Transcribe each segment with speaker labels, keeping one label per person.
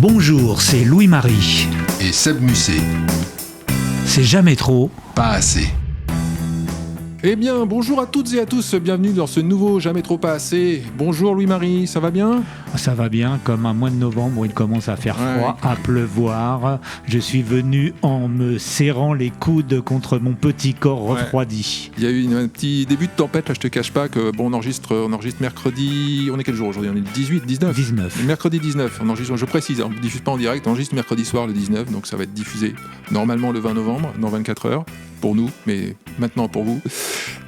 Speaker 1: Bonjour, c'est Louis-Marie.
Speaker 2: Et Seb Musset.
Speaker 1: C'est jamais trop.
Speaker 2: Pas assez.
Speaker 3: Eh bien, bonjour à toutes et à tous, bienvenue dans ce nouveau Jamais trop pas assez. Bonjour Louis-Marie, ça va bien ?
Speaker 1: Ça va bien, comme un mois de novembre où il commence à faire froid, à pleuvoir. Je suis venu en me serrant les coudes contre mon petit corps refroidi.
Speaker 3: Il y a eu un petit début de tempête, là je te cache pas que on enregistre mercredi, on est quel jour aujourd'hui ? On est le 18, 19 ?
Speaker 1: 19.
Speaker 3: Mercredi 19, on enregistre, je précise, on ne diffuse pas en direct, on enregistre mercredi soir le 19, donc ça va être diffusé normalement le 20 novembre, dans 24 heures. Pour nous, mais maintenant pour vous.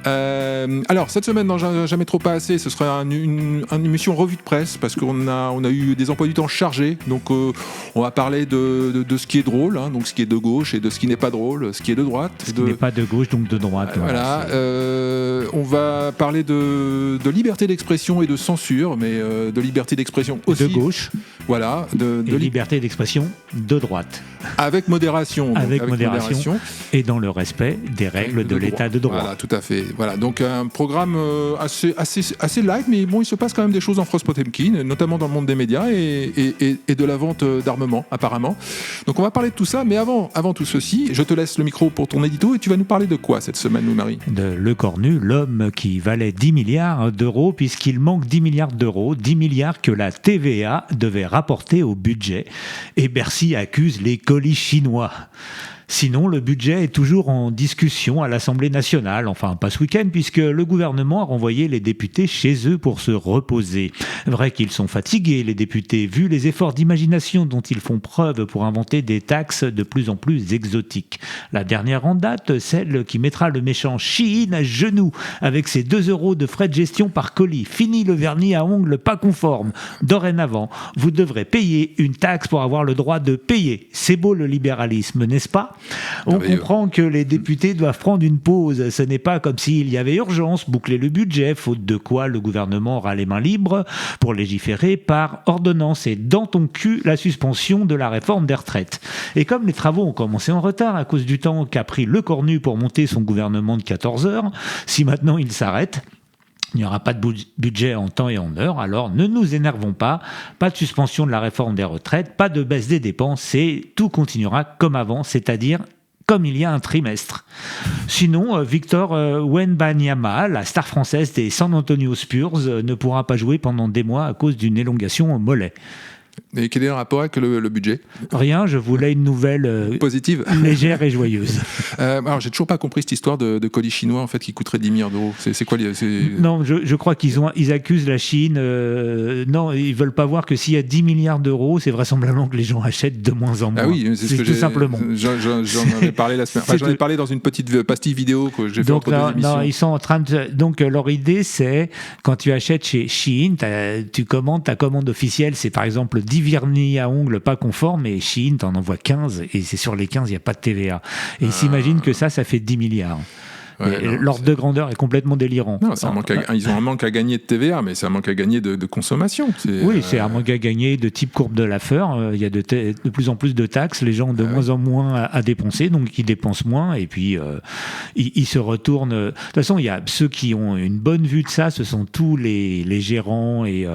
Speaker 3: Alors, cette semaine, dans Jamais trop pas assez, ce sera une émission revue de presse, parce qu'on a eu des emplois du temps chargés, donc on va parler de ce qui est drôle, hein, donc ce qui est de gauche, et de ce qui n'est pas drôle, ce qui est de droite.
Speaker 1: Ce qui n'est pas de gauche, donc de droite.
Speaker 3: Voilà. On va parler de liberté d'expression et de censure, mais de liberté d'expression aussi.
Speaker 1: De gauche.
Speaker 3: Voilà.
Speaker 1: Et liberté d'expression de droite.
Speaker 3: Avec modération.
Speaker 1: Avec modération. Et dans le respect des règles de l'état de droit.
Speaker 3: Voilà, tout à fait. Voilà, donc un programme assez light, mais bon, il se passe quand même des choses en France Potemkin, notamment dans le monde des médias et de la vente d'armement, apparemment. Donc on va parler de tout ça, mais avant tout ceci, je te laisse le micro pour ton édito et tu vas nous parler de quoi cette semaine, Louis-Marie ?
Speaker 1: De Le Cornu, l'homme qui valait 10 milliards d'euros, puisqu'il manque 10 milliards d'euros, 10 milliards que la TVA devait rapporter au budget. Et Bercy accuse les colis chinois. Sinon, le budget est toujours en discussion à l'Assemblée nationale, enfin pas ce week-end, puisque le gouvernement a renvoyé les députés chez eux pour se reposer. Vrai qu'ils sont fatigués, les députés, vu les efforts d'imagination dont ils font preuve pour inventer des taxes de plus en plus exotiques. La dernière en date, celle qui mettra le méchant Shein à genoux, avec ses 2 € de frais de gestion par colis. Fini le vernis à ongles pas conforme. Dorénavant, vous devrez payer une taxe pour avoir le droit de payer. C'est beau le libéralisme, n'est-ce pas ? On comprend que les députés doivent prendre une pause. Ce n'est pas comme s'il y avait urgence, boucler le budget, faute de quoi le gouvernement aura les mains libres pour légiférer par ordonnance. Et dans ton cul, la suspension de la réforme des retraites. Et comme les travaux ont commencé en retard à cause du temps qu'a pris Le Cornu pour monter son gouvernement de 14 heures, si maintenant il s'arrête, il n'y aura pas de budget en temps et en heure, alors ne nous énervons pas, pas de suspension de la réforme des retraites, pas de baisse des dépenses, et tout continuera comme avant, c'est-à-dire comme il y a un trimestre. Sinon, Victor Wembanyama, la star française des San Antonio Spurs, ne pourra pas jouer pendant des mois à cause d'une élongation au mollet.
Speaker 3: Et quel est le rapport avec le budget ?
Speaker 1: Rien, je voulais une nouvelle
Speaker 3: positive,
Speaker 1: légère et joyeuse.
Speaker 3: Alors, j'ai toujours pas compris cette histoire de colis chinois en fait qui coûterait 10 milliards d'euros. C'est quoi
Speaker 1: Non, je crois qu'ils accusent la Chine. Non, ils veulent pas voir que s'il y a 10 milliards d'euros, c'est vraisemblablement que les gens achètent de moins en moins.
Speaker 3: Ah oui, c'est ce que
Speaker 1: tout simplement.
Speaker 3: J'en avais parlé la semaine. Enfin, j'en ai parlé dans une petite pastille vidéo que j'ai fait entre deux émissions.
Speaker 1: Non, ils sont en train de. Donc leur idée, c'est quand tu achètes chez Shein, tu commandes ta commande officielle, c'est par exemple 10 vernis à ongles pas conformes, et Shein t'en envoie 15, et c'est sur les 15, il n'y a pas de TVA. Et ils s'imaginent que ça fait 10 milliards. L'ordre de grandeur est complètement délirant.
Speaker 3: Non, ils ont un manque à gagner de TVA, mais c'est un manque à gagner de consommation.
Speaker 1: C'est un manque à gagner de type courbe de Laffer. Il y a de plus en plus de taxes, les gens ont de moins en moins à dépenser, donc ils dépensent moins, et puis ils se retournent. De toute façon, il y a ceux qui ont une bonne vue de ça, ce sont tous les gérants et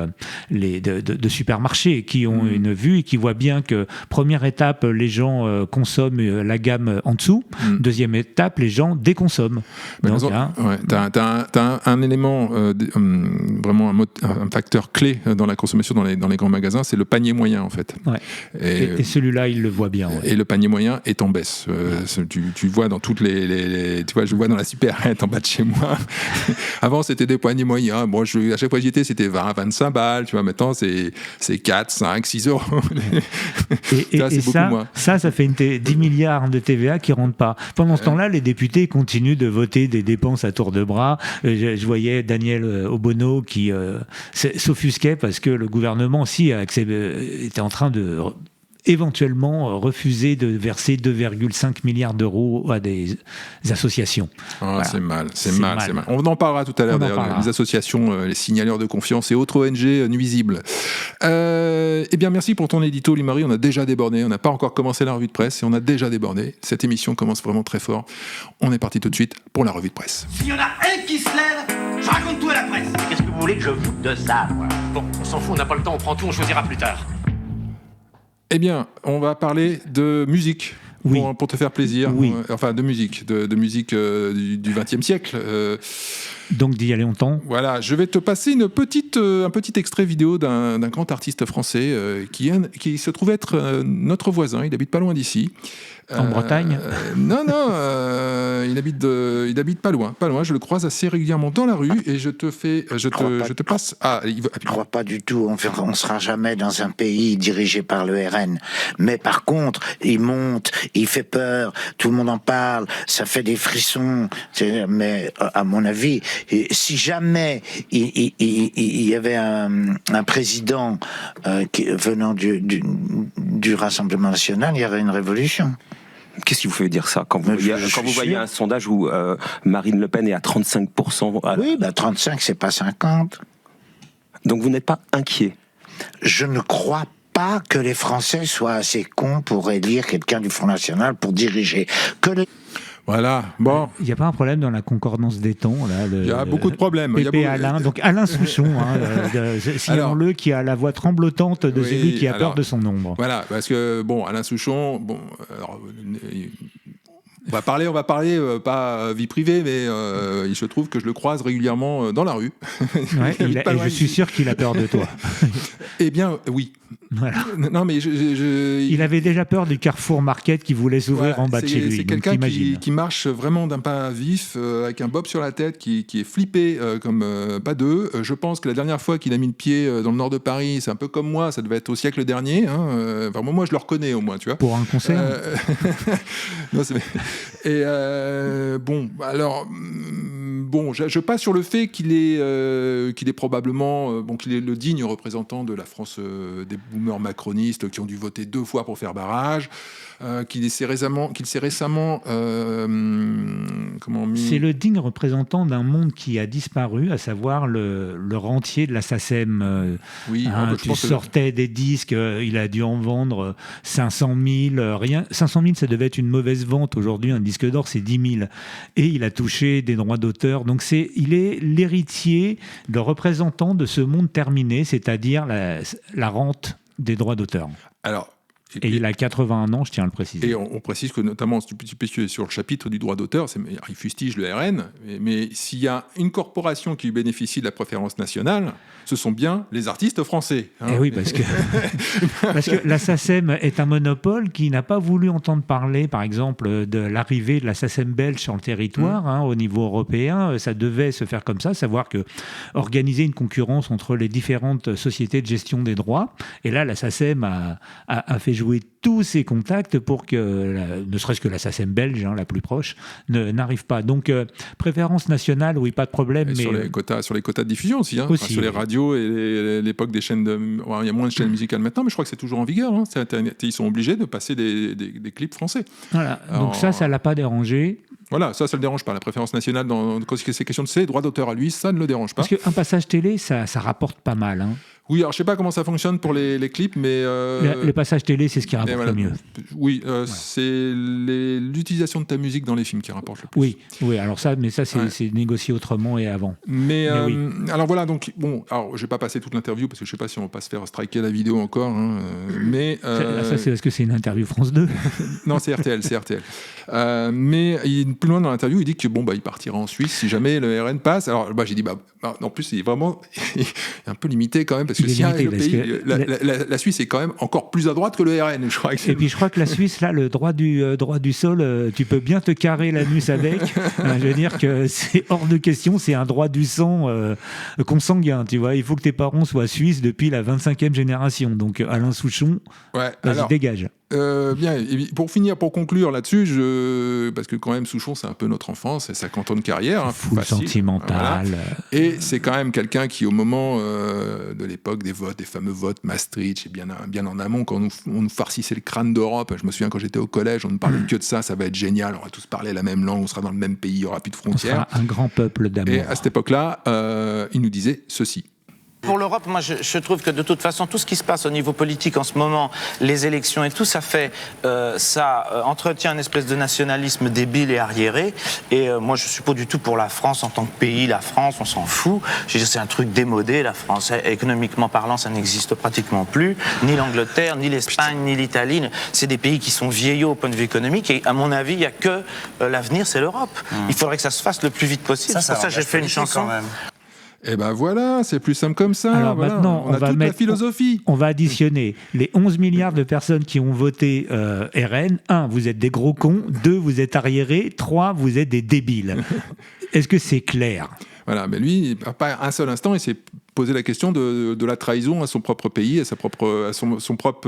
Speaker 1: de supermarchés qui ont une vue et qui voient bien que première étape, les gens consomment la gamme en dessous. Deuxième étape, les gens déconsomment.
Speaker 3: T'as un élément, vraiment un facteur clé dans la consommation dans les grands magasins, c'est le panier moyen en fait.
Speaker 1: Ouais. Et celui-là, il le voit bien. Ouais.
Speaker 3: Et le panier moyen est en baisse. Tu vois dans toutes tu vois, je vois dans la supérette en bas de chez moi. Avant, c'était des paniers moyens. Bon, à chaque fois que j'y étais, c'était 20, 25 balles. Tu vois, maintenant, c'est 4, 5, 6 euros.
Speaker 1: Et ça fait 10 milliards de TVA qui ne rentrent pas. Pendant ce temps-là, les députés continuent de voter des dépenses à tour de bras. Je voyais Daniel Obono qui s'offusquait parce que le gouvernement aussi était en train de éventuellement refuser de verser 2,5 milliards d'euros à des associations.
Speaker 3: Voilà. C'est mal. On en parlera tout à l'heure d'ailleurs, les associations, les signaleurs de confiance et autres ONG nuisibles. Eh bien merci pour ton édito, Louis-Marie. On a déjà débordé, on n'a pas encore commencé la revue de presse et on a déjà débordé. Cette émission commence vraiment très fort. On est parti tout de suite pour la revue de presse.
Speaker 4: S'il y en a un qui se lève, je raconte tout à la presse. Qu'est-ce que vous voulez que je foute de ça, moi ?
Speaker 5: Bon, on s'en fout, on n'a pas le temps, on prend tout, on choisira plus tard.
Speaker 3: Eh bien, on va parler de musique.
Speaker 1: Oui.
Speaker 3: Pour te faire plaisir.
Speaker 1: Oui.
Speaker 3: Enfin, de musique du XXe siècle.
Speaker 1: Donc d'il y a longtemps.
Speaker 3: Voilà, je vais te passer un petit extrait vidéo d'un grand artiste français qui se trouve être notre voisin. Il habite pas loin d'ici.
Speaker 1: En Bretagne
Speaker 3: Non, il habite pas loin. Je le croise assez régulièrement dans la rue et je te passe.
Speaker 2: Je crois pas du tout. On sera jamais dans un pays dirigé par le RN. Mais par contre, il monte, il fait peur, tout le monde en parle, ça fait des frissons. Mais à mon avis, si jamais il y avait un président venant du Rassemblement national, il y aurait une révolution.
Speaker 5: Qu'est-ce qui vous fait dire ça quand vous voyez un sondage où Marine Le Pen est à 35%?
Speaker 2: Oui, 35, c'est pas 50.
Speaker 5: Donc vous n'êtes pas inquiet?
Speaker 2: Je ne crois pas que les Français soient assez cons pour élire quelqu'un du Front National pour diriger.
Speaker 3: Voilà, bon.
Speaker 1: Il n'y a pas un problème dans la concordance des temps là,
Speaker 3: il y a beaucoup de problèmes.
Speaker 1: Pépé Alain, donc Alain Souchon, citons-le, qui a la voix tremblotante de celui qui a peur de son ombre.
Speaker 3: Voilà, parce que Alain Souchon, on va parler pas vie privée, mais il se trouve que je le croise régulièrement dans la rue.
Speaker 1: Ouais, et je suis sûr qu'il a peur de toi.
Speaker 3: Eh bien, oui.
Speaker 1: Voilà.
Speaker 3: Non, mais
Speaker 1: il avait déjà peur du Carrefour Market qui voulait s'ouvrir en bas de chez lui.
Speaker 3: C'est quelqu'un qui marche vraiment d'un pas vif, avec un bob sur la tête, qui est flippé comme pas deux. Je pense que la dernière fois qu'il a mis le pied dans le nord de Paris, c'est un peu comme moi, ça devait être au siècle dernier. Hein. Enfin, moi, je le reconnais au moins, tu vois.
Speaker 1: Pour un concert.
Speaker 3: Non, et je passe sur le fait qu'il est probablement qu'il est le digne représentant de la France des boomers macronistes qui ont dû voter 2 fois pour faire barrage, qu'il s'est récemment
Speaker 1: C'est le digne représentant d'un monde qui a disparu, à savoir le rentier de la SACEM. Tu sortais des disques, il a dû en vendre 500 000, rien. 500 000, ça devait être une mauvaise vente. Aujourd'hui, un disque d'or, c'est 10 000. Et il a touché des droits d'auteur. Donc, il est l'héritier, le représentant de ce monde terminé, c'est-à-dire la rente des droits d'auteur. Et il a 81 ans, je tiens à le préciser.
Speaker 3: Et on précise que notamment, sur le chapitre du droit d'auteur, il fustige le RN, mais s'il y a une corporation qui bénéficie de la préférence nationale, ce sont bien les artistes français. Hein.
Speaker 1: Et oui, parce que la SACEM est un monopole qui n'a pas voulu entendre parler, par exemple, de l'arrivée de la SACEM belge sur le territoire. Au niveau européen, ça devait se faire comme ça, savoir que organiser une concurrence entre les différentes sociétés de gestion des droits. Et là, la SACEM a fait jouer tous ses contacts pour que, ne serait-ce que la SACEM belge, la plus proche, n'arrive pas. Donc, préférence nationale, oui, pas de problème. Mais
Speaker 3: sur les quotas de diffusion aussi, aussi. Enfin, sur les radios et l'époque des chaînes il y a moins de chaînes musicales maintenant, mais je crois que c'est toujours en vigueur. Hein. Ils sont obligés de passer des clips français.
Speaker 1: Voilà. Donc ça l'a pas dérangé.
Speaker 3: Voilà, ça le dérange pas. La préférence nationale, quand c'est question de ses droits d'auteur à lui, ça ne le dérange pas.
Speaker 1: Parce qu'un passage télé, ça rapporte pas mal. Hein.
Speaker 3: Oui, alors je sais pas comment ça fonctionne pour les clips, mais...
Speaker 1: Les passages télé, c'est ce qui rapporte le mieux.
Speaker 3: Oui, c'est l'utilisation de ta musique dans les films qui rapporte le plus.
Speaker 1: Oui, alors ça, c'est négocié autrement et avant.
Speaker 3: Mais oui. Alors voilà, donc, alors je vais pas passer toute l'interview, parce que je sais pas si on va pas se faire striker la vidéo encore, mais...
Speaker 1: Ça, c'est parce que c'est une interview France 2.
Speaker 3: Non, c'est RTL. Mais plus loin dans l'interview, il dit que il partira en Suisse si jamais le RN passe. Alors j'ai dit, en plus, il est vraiment un peu limité quand même, parce que si la Suisse est quand même encore plus à droite que le RN, je crois.
Speaker 1: Et puis je crois que la Suisse, là, le droit du sol, tu peux bien te carrer l'anus avec. Je veux dire que c'est hors de question, c'est un droit du sang consanguin, tu vois. Il faut que tes parents soient suisses depuis la 25e génération. Donc Alain Souchon, vas-y, dégage.
Speaker 3: Bien, et pour conclure là-dessus, parce que quand même Souchon, c'est un peu notre enfance, c'est 50 ans de carrière.
Speaker 1: Full sentimental.
Speaker 3: Voilà. Et c'est quand même quelqu'un qui, au moment de l'époque des fameux votes Maastricht, et bien en amont, quand on nous farcissait le crâne d'Europe, je me souviens quand j'étais au collège, on ne parlait que de ça va être génial, on va tous parler la même langue, on sera dans le même pays, il n'y aura plus de frontières.
Speaker 1: On sera un grand peuple d'amour.
Speaker 3: Et à cette époque-là, il nous disait ceci.
Speaker 6: Pour l'Europe, moi je trouve que de toute façon, tout ce qui se passe au niveau politique en ce moment, les élections et tout, ça entretient une espèce de nationalisme débile et arriéré. Et moi je suis pas du tout pour la France en tant que pays. La France, on s'en fout. Je veux dire, c'est un truc démodé, la France. Économiquement parlant, ça n'existe pratiquement plus. Ni l'Angleterre, ni l'Espagne, ni l'Italie. C'est des pays qui sont vieillots au point de vue économique. Et à mon avis, il n'y a que l'avenir, c'est l'Europe. Il faudrait que ça se fasse le plus vite possible. C'est pour ça que j'ai fait une chanson.
Speaker 3: Et ben voilà, c'est plus simple comme ça.
Speaker 1: Alors
Speaker 3: voilà.
Speaker 1: maintenant,
Speaker 3: on a toute la philosophie.
Speaker 1: On va additionner les 11 milliards de personnes qui ont voté RN. 1, vous êtes des gros cons. 2, vous êtes arriérés. 3, vous êtes des débiles. Est-ce que c'est clair ?
Speaker 3: Voilà, mais lui, pas un seul instant, il s'est posé la question de la trahison à son propre pays, à son propre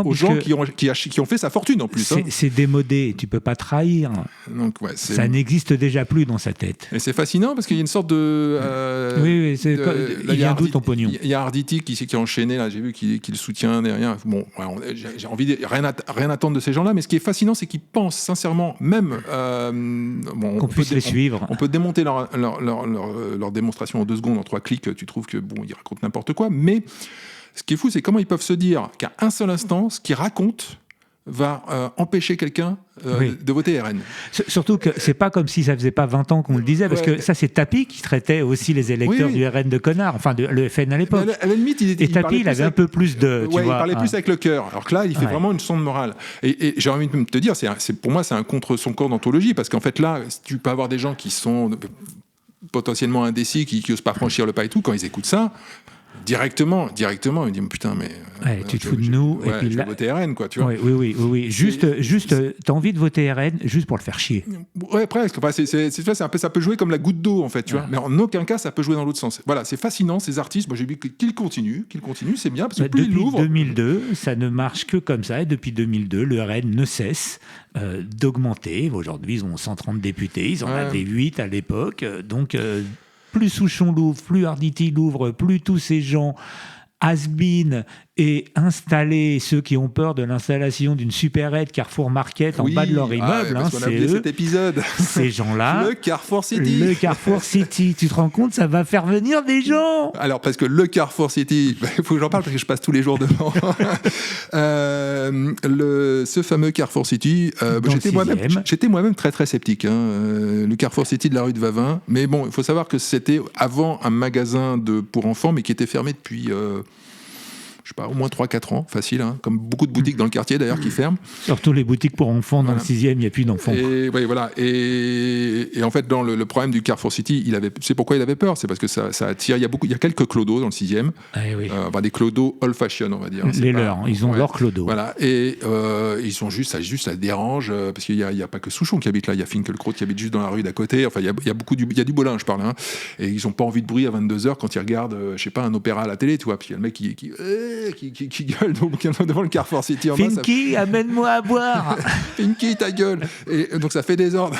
Speaker 3: aux gens qui ont fait sa fortune en plus.
Speaker 1: C'est démodé, tu peux pas trahir.
Speaker 3: Donc,
Speaker 1: ça n'existe déjà plus dans sa tête.
Speaker 3: Et c'est fascinant parce qu'il y a une sorte de...
Speaker 1: oui, il vient d'où ton pognon ?
Speaker 3: Il y a Arditi qui a enchaîné, là, j'ai vu qu'il le soutient derrière. Bon, j'ai envie de rien attendre de ces gens-là, mais ce qui est fascinant, c'est qu'ils pensent sincèrement, même...
Speaker 1: qu'on puisse les suivre.
Speaker 3: On peut démonter leur démonstration en 2 secondes, en 3 clics, tu trouves que bon, ils racontent n'importe quoi, mais ce qui est fou, c'est comment ils peuvent se dire qu'à un seul instant, ce qu'ils racontent va empêcher quelqu'un de voter RN.
Speaker 1: Surtout que c'est pas comme si ça faisait pas 20 ans qu'on le disait, parce que ça c'est Tapi qui traitait aussi les électeurs du RN de connards, enfin le FN à l'époque.
Speaker 3: À la limite,
Speaker 1: et Tapi il avait un peu plus de...
Speaker 3: il parlait plus avec le cœur, alors que là il fait vraiment une sonde morale. Et j'ai envie de te dire, pour moi c'est un contre son corps d'anthologie, parce qu'en fait là, tu peux avoir des gens qui sont potentiellement indécis, qui n'osent pas franchir le pas et tout, quand ils écoutent ça, directement, ils disent putain, mais
Speaker 1: tu te fous de nous.
Speaker 3: Et puis je vais voter RN, quoi, tu vois.
Speaker 1: Oui. Juste, t'as envie de voter RN juste pour le faire chier.
Speaker 3: Ouais, presque. Enfin, c'est un peu, ça peut jouer comme la goutte d'eau, en fait, tu vois. Mais en aucun cas, ça peut jouer dans l'autre sens. Voilà, c'est fascinant, ces artistes. Moi, j'ai vu qu'ils continuent, c'est bien, parce que plus ils l'ouvrent.
Speaker 1: Depuis 2002, ça ne marche que comme ça. Et depuis 2002, le RN ne cesse d'augmenter. Aujourd'hui, ils ont 130 députés. Ils en avaient 8 à l'époque. Donc, plus Souchon l'ouvre, plus Arditi l'ouvre, plus tous ces gens has-been et installer ceux qui ont peur de l'installation d'une supérette Carrefour Market en bas de leur immeuble.
Speaker 3: C'est eux, cet épisode.
Speaker 1: Ces gens-là.
Speaker 3: Le Carrefour City.
Speaker 1: Le Carrefour City. Tu te rends compte, ça va faire venir des gens.
Speaker 3: Alors, parce que le Carrefour City, il faut que j'en parle parce que je passe tous les jours devant. Ce fameux Carrefour City, j'étais moi-même très très sceptique. Le Carrefour City de la rue de Vavin. Mais bon, il faut savoir que c'était avant un magasin pour enfants, mais qui était fermé depuis... je sais pas, au moins 3-4 ans, facile, comme beaucoup de boutiques dans le quartier d'ailleurs qui ferment. Surtout les boutiques pour enfants, dans le 6e, il n'y a plus d'enfants. Et, voilà. Et en fait, dans le problème du Carrefour City, c'est pourquoi il avait peur, c'est parce que ça attire, il y a quelques clodos dans le 6e, des clodos old fashion, on va dire. Ils ont leur clodo. Voilà, et ils sont juste, ça dérange, parce qu'il n'y a pas que Souchon qui habite là, il y a Finkielkraut qui habite juste dans la rue d'à côté, enfin, il y a du bolin, je parle, et ils n'ont pas envie de bruit à 22h quand ils regardent, je sais pas, un opéra à la télé, tu vois, puis il y a le mec qui gueule devant le Carrefour City en bas.
Speaker 1: Finky, amène-moi à boire.
Speaker 3: Finky, ta gueule. Et donc ça fait désordre.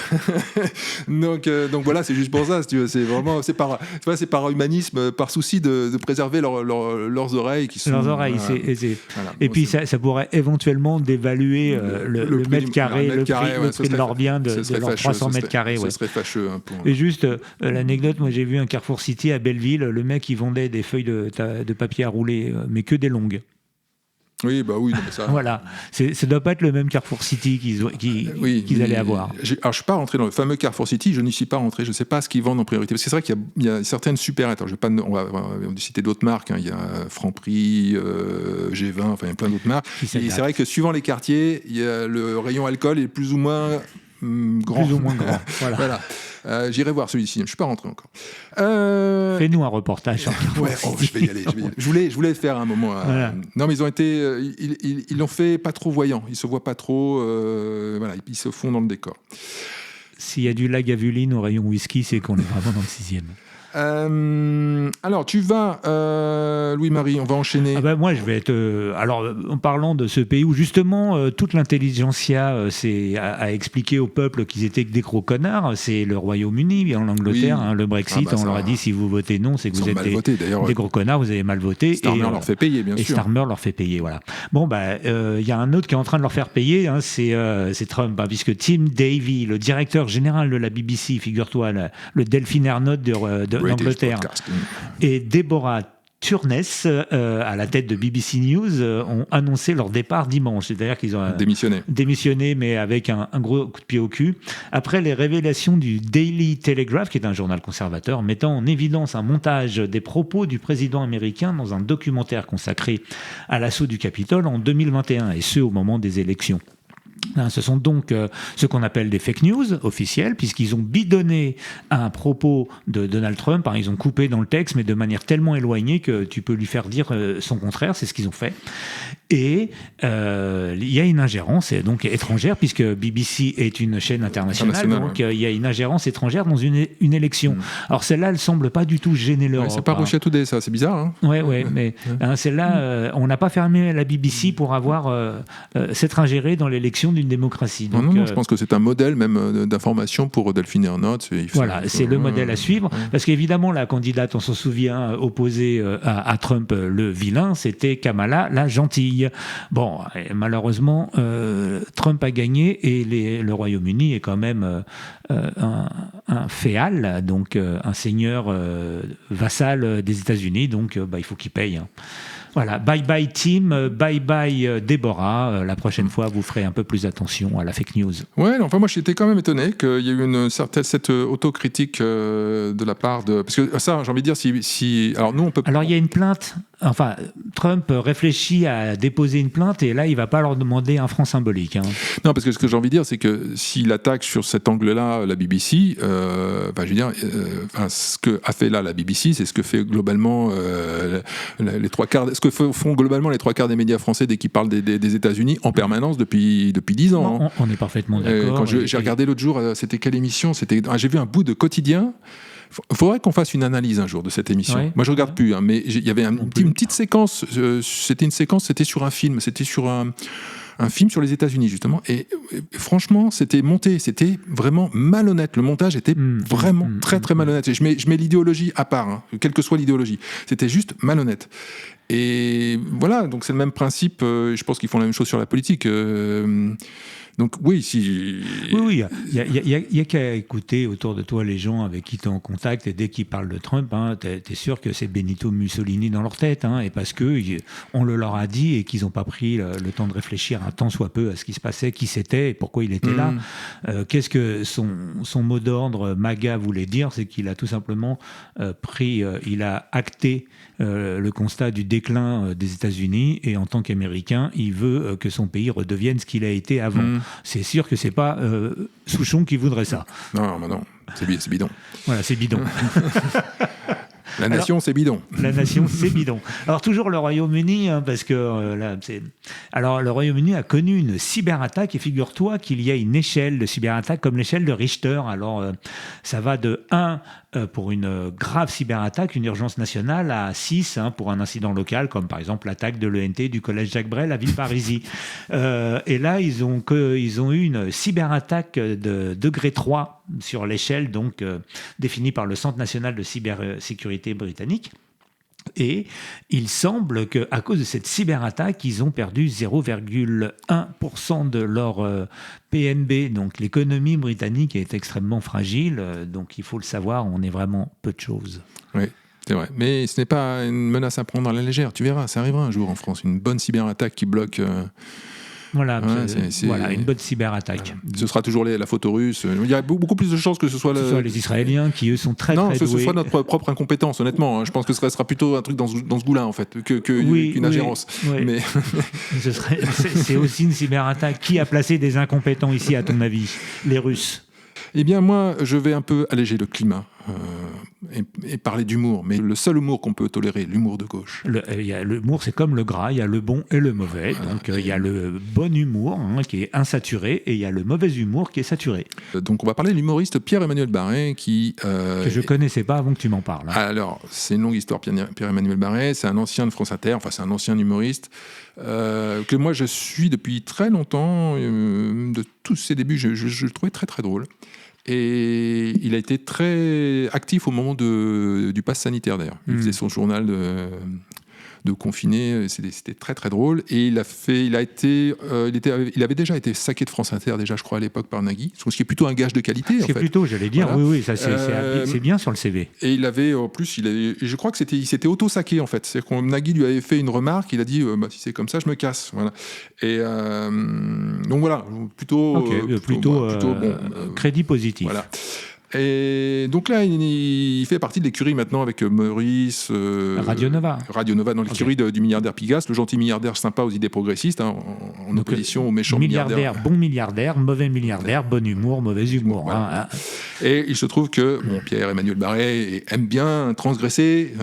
Speaker 3: donc voilà, c'est juste pour ça, si tu veux. C'est vraiment, c'est par humanisme, par souci de préserver leurs oreilles qui sont. Leurs oreilles,
Speaker 1: et puis ça pourrait éventuellement d'évaluer le mètre carré, le prix de leur bien de leurs 300 mètres carrés.
Speaker 3: Ça serait fâcheux.
Speaker 1: Et juste l'anecdote, moi j'ai vu un Carrefour City à Belleville, le mec il vendait des feuilles de papier à rouler, mais que des longues.
Speaker 3: Oui, bah oui, non, mais ça.
Speaker 1: Voilà, ça doit pas être le même Carrefour City qu'ils allaient avoir.
Speaker 3: Alors, je suis pas rentré dans le fameux Carrefour City. Je n'y suis pas rentré. Je sais pas ce qu'ils vendent en priorité. Parce que c'est vrai qu'il y a certaines supérettes. Alors, on va citer d'autres marques. Il y a Franprix, G20. Enfin, il y a plein d'autres marques. Et c'est vrai que suivant les quartiers, il y a le rayon alcool est plus ou moins grand.
Speaker 1: Plus ou moins grand.
Speaker 3: Voilà. J'irai voir celui-ci. Je suis pas rentré encore.
Speaker 1: Fais-nous un reportage.
Speaker 3: Je vais y aller. Je voulais le faire à un moment.
Speaker 1: Voilà.
Speaker 3: Non, mais ils ont été, ils l'ont fait pas trop voyant. Ils se voient pas trop. Voilà, ils se font dans le décor.
Speaker 1: S'il y a du Lagavulin au rayon whisky, c'est qu'on est vraiment dans le 6e.
Speaker 3: Alors, tu vas, Louis-Marie, on va enchaîner.
Speaker 1: Moi, je vais être... alors, en parlant de ce pays où, justement, toute l'intelligentsia a expliqué au peuple qu'ils étaient que des gros connards, c'est le Royaume-Uni, en l'Angleterre, le Brexit, on leur a dit, si vous votez non, c'est que vous êtes des gros connards, vous avez mal voté.
Speaker 3: Starmer leur fait payer, bien sûr.
Speaker 1: Et Starmer leur fait payer, voilà. Bon, il y a un autre qui est en train de leur faire payer, c'est Trump, puisque Tim Davie, le directeur général de la BBC, figure-toi, le Delphine Ernotte d'Angleterre, et Deborah Turness, à la tête de BBC News, ont annoncé leur départ dimanche. C'est-à-dire qu'ils ont démissionné, mais avec un gros coup de pied au cul. Après les révélations du Daily Telegraph, qui est un journal conservateur, mettant en évidence un montage des propos du président américain dans un documentaire consacré à l'assaut du Capitole en 2021, et ce, au moment des élections. Ce sont donc ce qu'on appelle des fake news officielles, puisqu'ils ont bidonné un propos de Donald Trump. Ils ont coupé dans le texte, mais de manière tellement éloignée que tu peux lui faire dire son contraire. C'est ce qu'ils ont fait. Et il y a une ingérence donc étrangère, puisque BBC est une chaîne internationale, donc il y a une ingérence étrangère dans une élection. Alors celle-là, elle semble pas du tout gêner l'Europe.
Speaker 3: C'est pas Russia Today, ça, c'est bizarre. Hein.
Speaker 1: Ouais, mais celle-là, on n'a pas fermé la BBC pour avoir s'être ingéré dans l'élection d'une démocratie. Donc,
Speaker 3: non, je pense que c'est un modèle même d'information pour Delphine Ernotte.
Speaker 1: Voilà, c'est le modèle à suivre, parce qu'évidemment la candidate, on s'en souvient, opposée à Trump, le vilain, c'était Kamala, la gentille. Bon, malheureusement, Trump a gagné et le Royaume-Uni est quand même un féal, donc un seigneur vassal des États-Unis, donc il faut qu'il paye. Hein. Voilà, bye bye Tim, bye bye Déborah. La prochaine fois, vous ferez un peu plus attention à la fake news.
Speaker 3: Ouais, enfin moi j'étais quand même étonné qu'il y ait eu cette autocritique de la part de... Parce que ça, j'ai envie de dire, si... Alors nous, on peut...
Speaker 1: Alors il y a une plainte, enfin, Trump réfléchit à déposer une plainte et là, il ne va pas leur demander un franc symbolique. Hein.
Speaker 3: Non, parce que ce que j'ai envie de dire, c'est que s'il attaque sur cet angle-là la BBC, je veux dire, ce que a fait là la BBC, c'est ce que fait globalement les trois quarts... Ce que font globalement les trois quarts des médias français dès qu'ils parlent des États-Unis en permanence depuis 10 ans.
Speaker 1: Non, on est parfaitement d'accord.
Speaker 3: Quand j'ai regardé l'autre jour, c'était quelle émission ? J'ai vu un bout de Quotidien. Il faudrait qu'on fasse une analyse un jour de cette émission. Ouais. Moi, je regarde plus, mais il y avait une petite séquence. C'était sur un film. C'était sur un film sur les États-Unis, justement. Et franchement, c'était monté. C'était vraiment malhonnête. Le montage était vraiment très, très malhonnête. Et je mets l'idéologie à part, quelle que soit l'idéologie. C'était juste malhonnête. Et voilà, donc c'est le même principe. Je pense qu'ils font la même chose sur la politique. Donc oui,
Speaker 1: Oui, il y a qu'à écouter autour de toi les gens avec qui tu es en contact, et dès qu'ils parlent de Trump, t'es sûr que c'est Benito Mussolini dans leur tête, et parce que on le leur a dit et qu'ils n'ont pas pris le temps de réfléchir un tant soit peu à ce qui se passait, qui c'était et pourquoi il était là. Qu'est-ce que son mot d'ordre MAGA voulait dire, c'est qu'il a tout simplement il a acté le constat du déclin des États-Unis, et en tant qu'Américain, il veut que son pays redevienne ce qu'il a été avant. C'est sûr que c'est pas Souchon qui voudrait ça.
Speaker 3: Non, c'est bidon.
Speaker 1: Voilà, c'est bidon.
Speaker 3: La nation, c'est bidon.
Speaker 1: La nation, c'est bidon. Alors, toujours le Royaume-Uni, parce que là, Alors, le Royaume-Uni a connu une cyberattaque, et figure-toi qu'il y a une échelle de cyberattaque comme l'échelle de Richter. Alors, ça va de 1 pour une grave cyberattaque, une urgence nationale, à 6 pour un incident local, comme par exemple l'attaque de l'ENT du collège Jacques Brel à Villeparisis. Et là, ils ont eu une cyberattaque de degré 3 sur l'échelle donc définie par le Centre national de cybersécurité britannique. Et il semble qu'à cause de cette cyberattaque, ils ont perdu 0,1% de leur PNB. Donc l'économie britannique est extrêmement fragile. Donc il faut le savoir, on est vraiment peu de choses.
Speaker 3: Oui, c'est vrai. Mais ce n'est pas une menace à prendre à la légère. Tu verras, ça arrivera un jour en France. Une bonne cyberattaque qui bloque...
Speaker 1: Voilà, voilà, une bonne cyberattaque.
Speaker 3: Voilà. Ce sera toujours la photo russe. Il y a beaucoup plus de chances que ce soit
Speaker 1: les Israéliens qui, eux, sont très doués.
Speaker 3: Non, ce soit notre propre incompétence, honnêtement. Je pense que ce sera plutôt un truc dans ce goût-là, en fait, qu'une ingérence.
Speaker 1: Oui. Mais... c'est aussi une cyberattaque. Qui a placé des incompétents ici, à ton avis ? Les Russes.
Speaker 3: Eh bien, moi, je vais un peu alléger le climat et parler d'humour. Mais le seul humour qu'on peut tolérer, l'humour de gauche.
Speaker 1: L'humour, c'est comme le gras. Il y a le bon et le mauvais. Donc, il y a le bon humour qui est insaturé, et il y a le mauvais humour qui est saturé.
Speaker 3: Donc, on va parler de l'humoriste Pierre-Emmanuel Barré qui...
Speaker 1: que je ne connaissais pas avant que tu m'en parles.
Speaker 3: Alors, c'est une longue histoire, Pierre-Emmanuel Barré. C'est un ancien de France Inter. Enfin, c'est un ancien humoriste que moi, je suis depuis très longtemps. De tous ses débuts, je le trouvais très, très drôle. Et il a été très actif au moment du pass sanitaire, d'ailleurs. Il faisait son journal confinés. C'était très très drôle. Et il avait déjà été saqué de France Inter, déjà, je crois, à l'époque, par Nagui. Ce qui est plutôt un gage de qualité.
Speaker 1: C'est plutôt, j'allais dire,
Speaker 3: voilà.
Speaker 1: oui, ça c'est bien sur le CV.
Speaker 3: Et il avait, en plus, je crois que il s'était auto-saqué, en fait. C'est-à-dire que Nagui lui avait fait une remarque, il a dit, si c'est comme ça, je me casse. Voilà. Et donc voilà, plutôt bon.
Speaker 1: Crédit positif.
Speaker 3: Voilà. Et donc là, il fait partie de l'écurie maintenant avec Maurice.
Speaker 1: Radio Nova.
Speaker 3: Radio Nova, dans l'écurie du milliardaire Pigasse, le gentil milliardaire sympa aux idées progressistes, en opposition au méchant milliardaire.
Speaker 1: Bon milliardaire, mauvais milliardaire, bon humour, mauvais humour.
Speaker 3: Voilà. Et il se trouve que Pierre-Emmanuel Barré aime bien transgresser.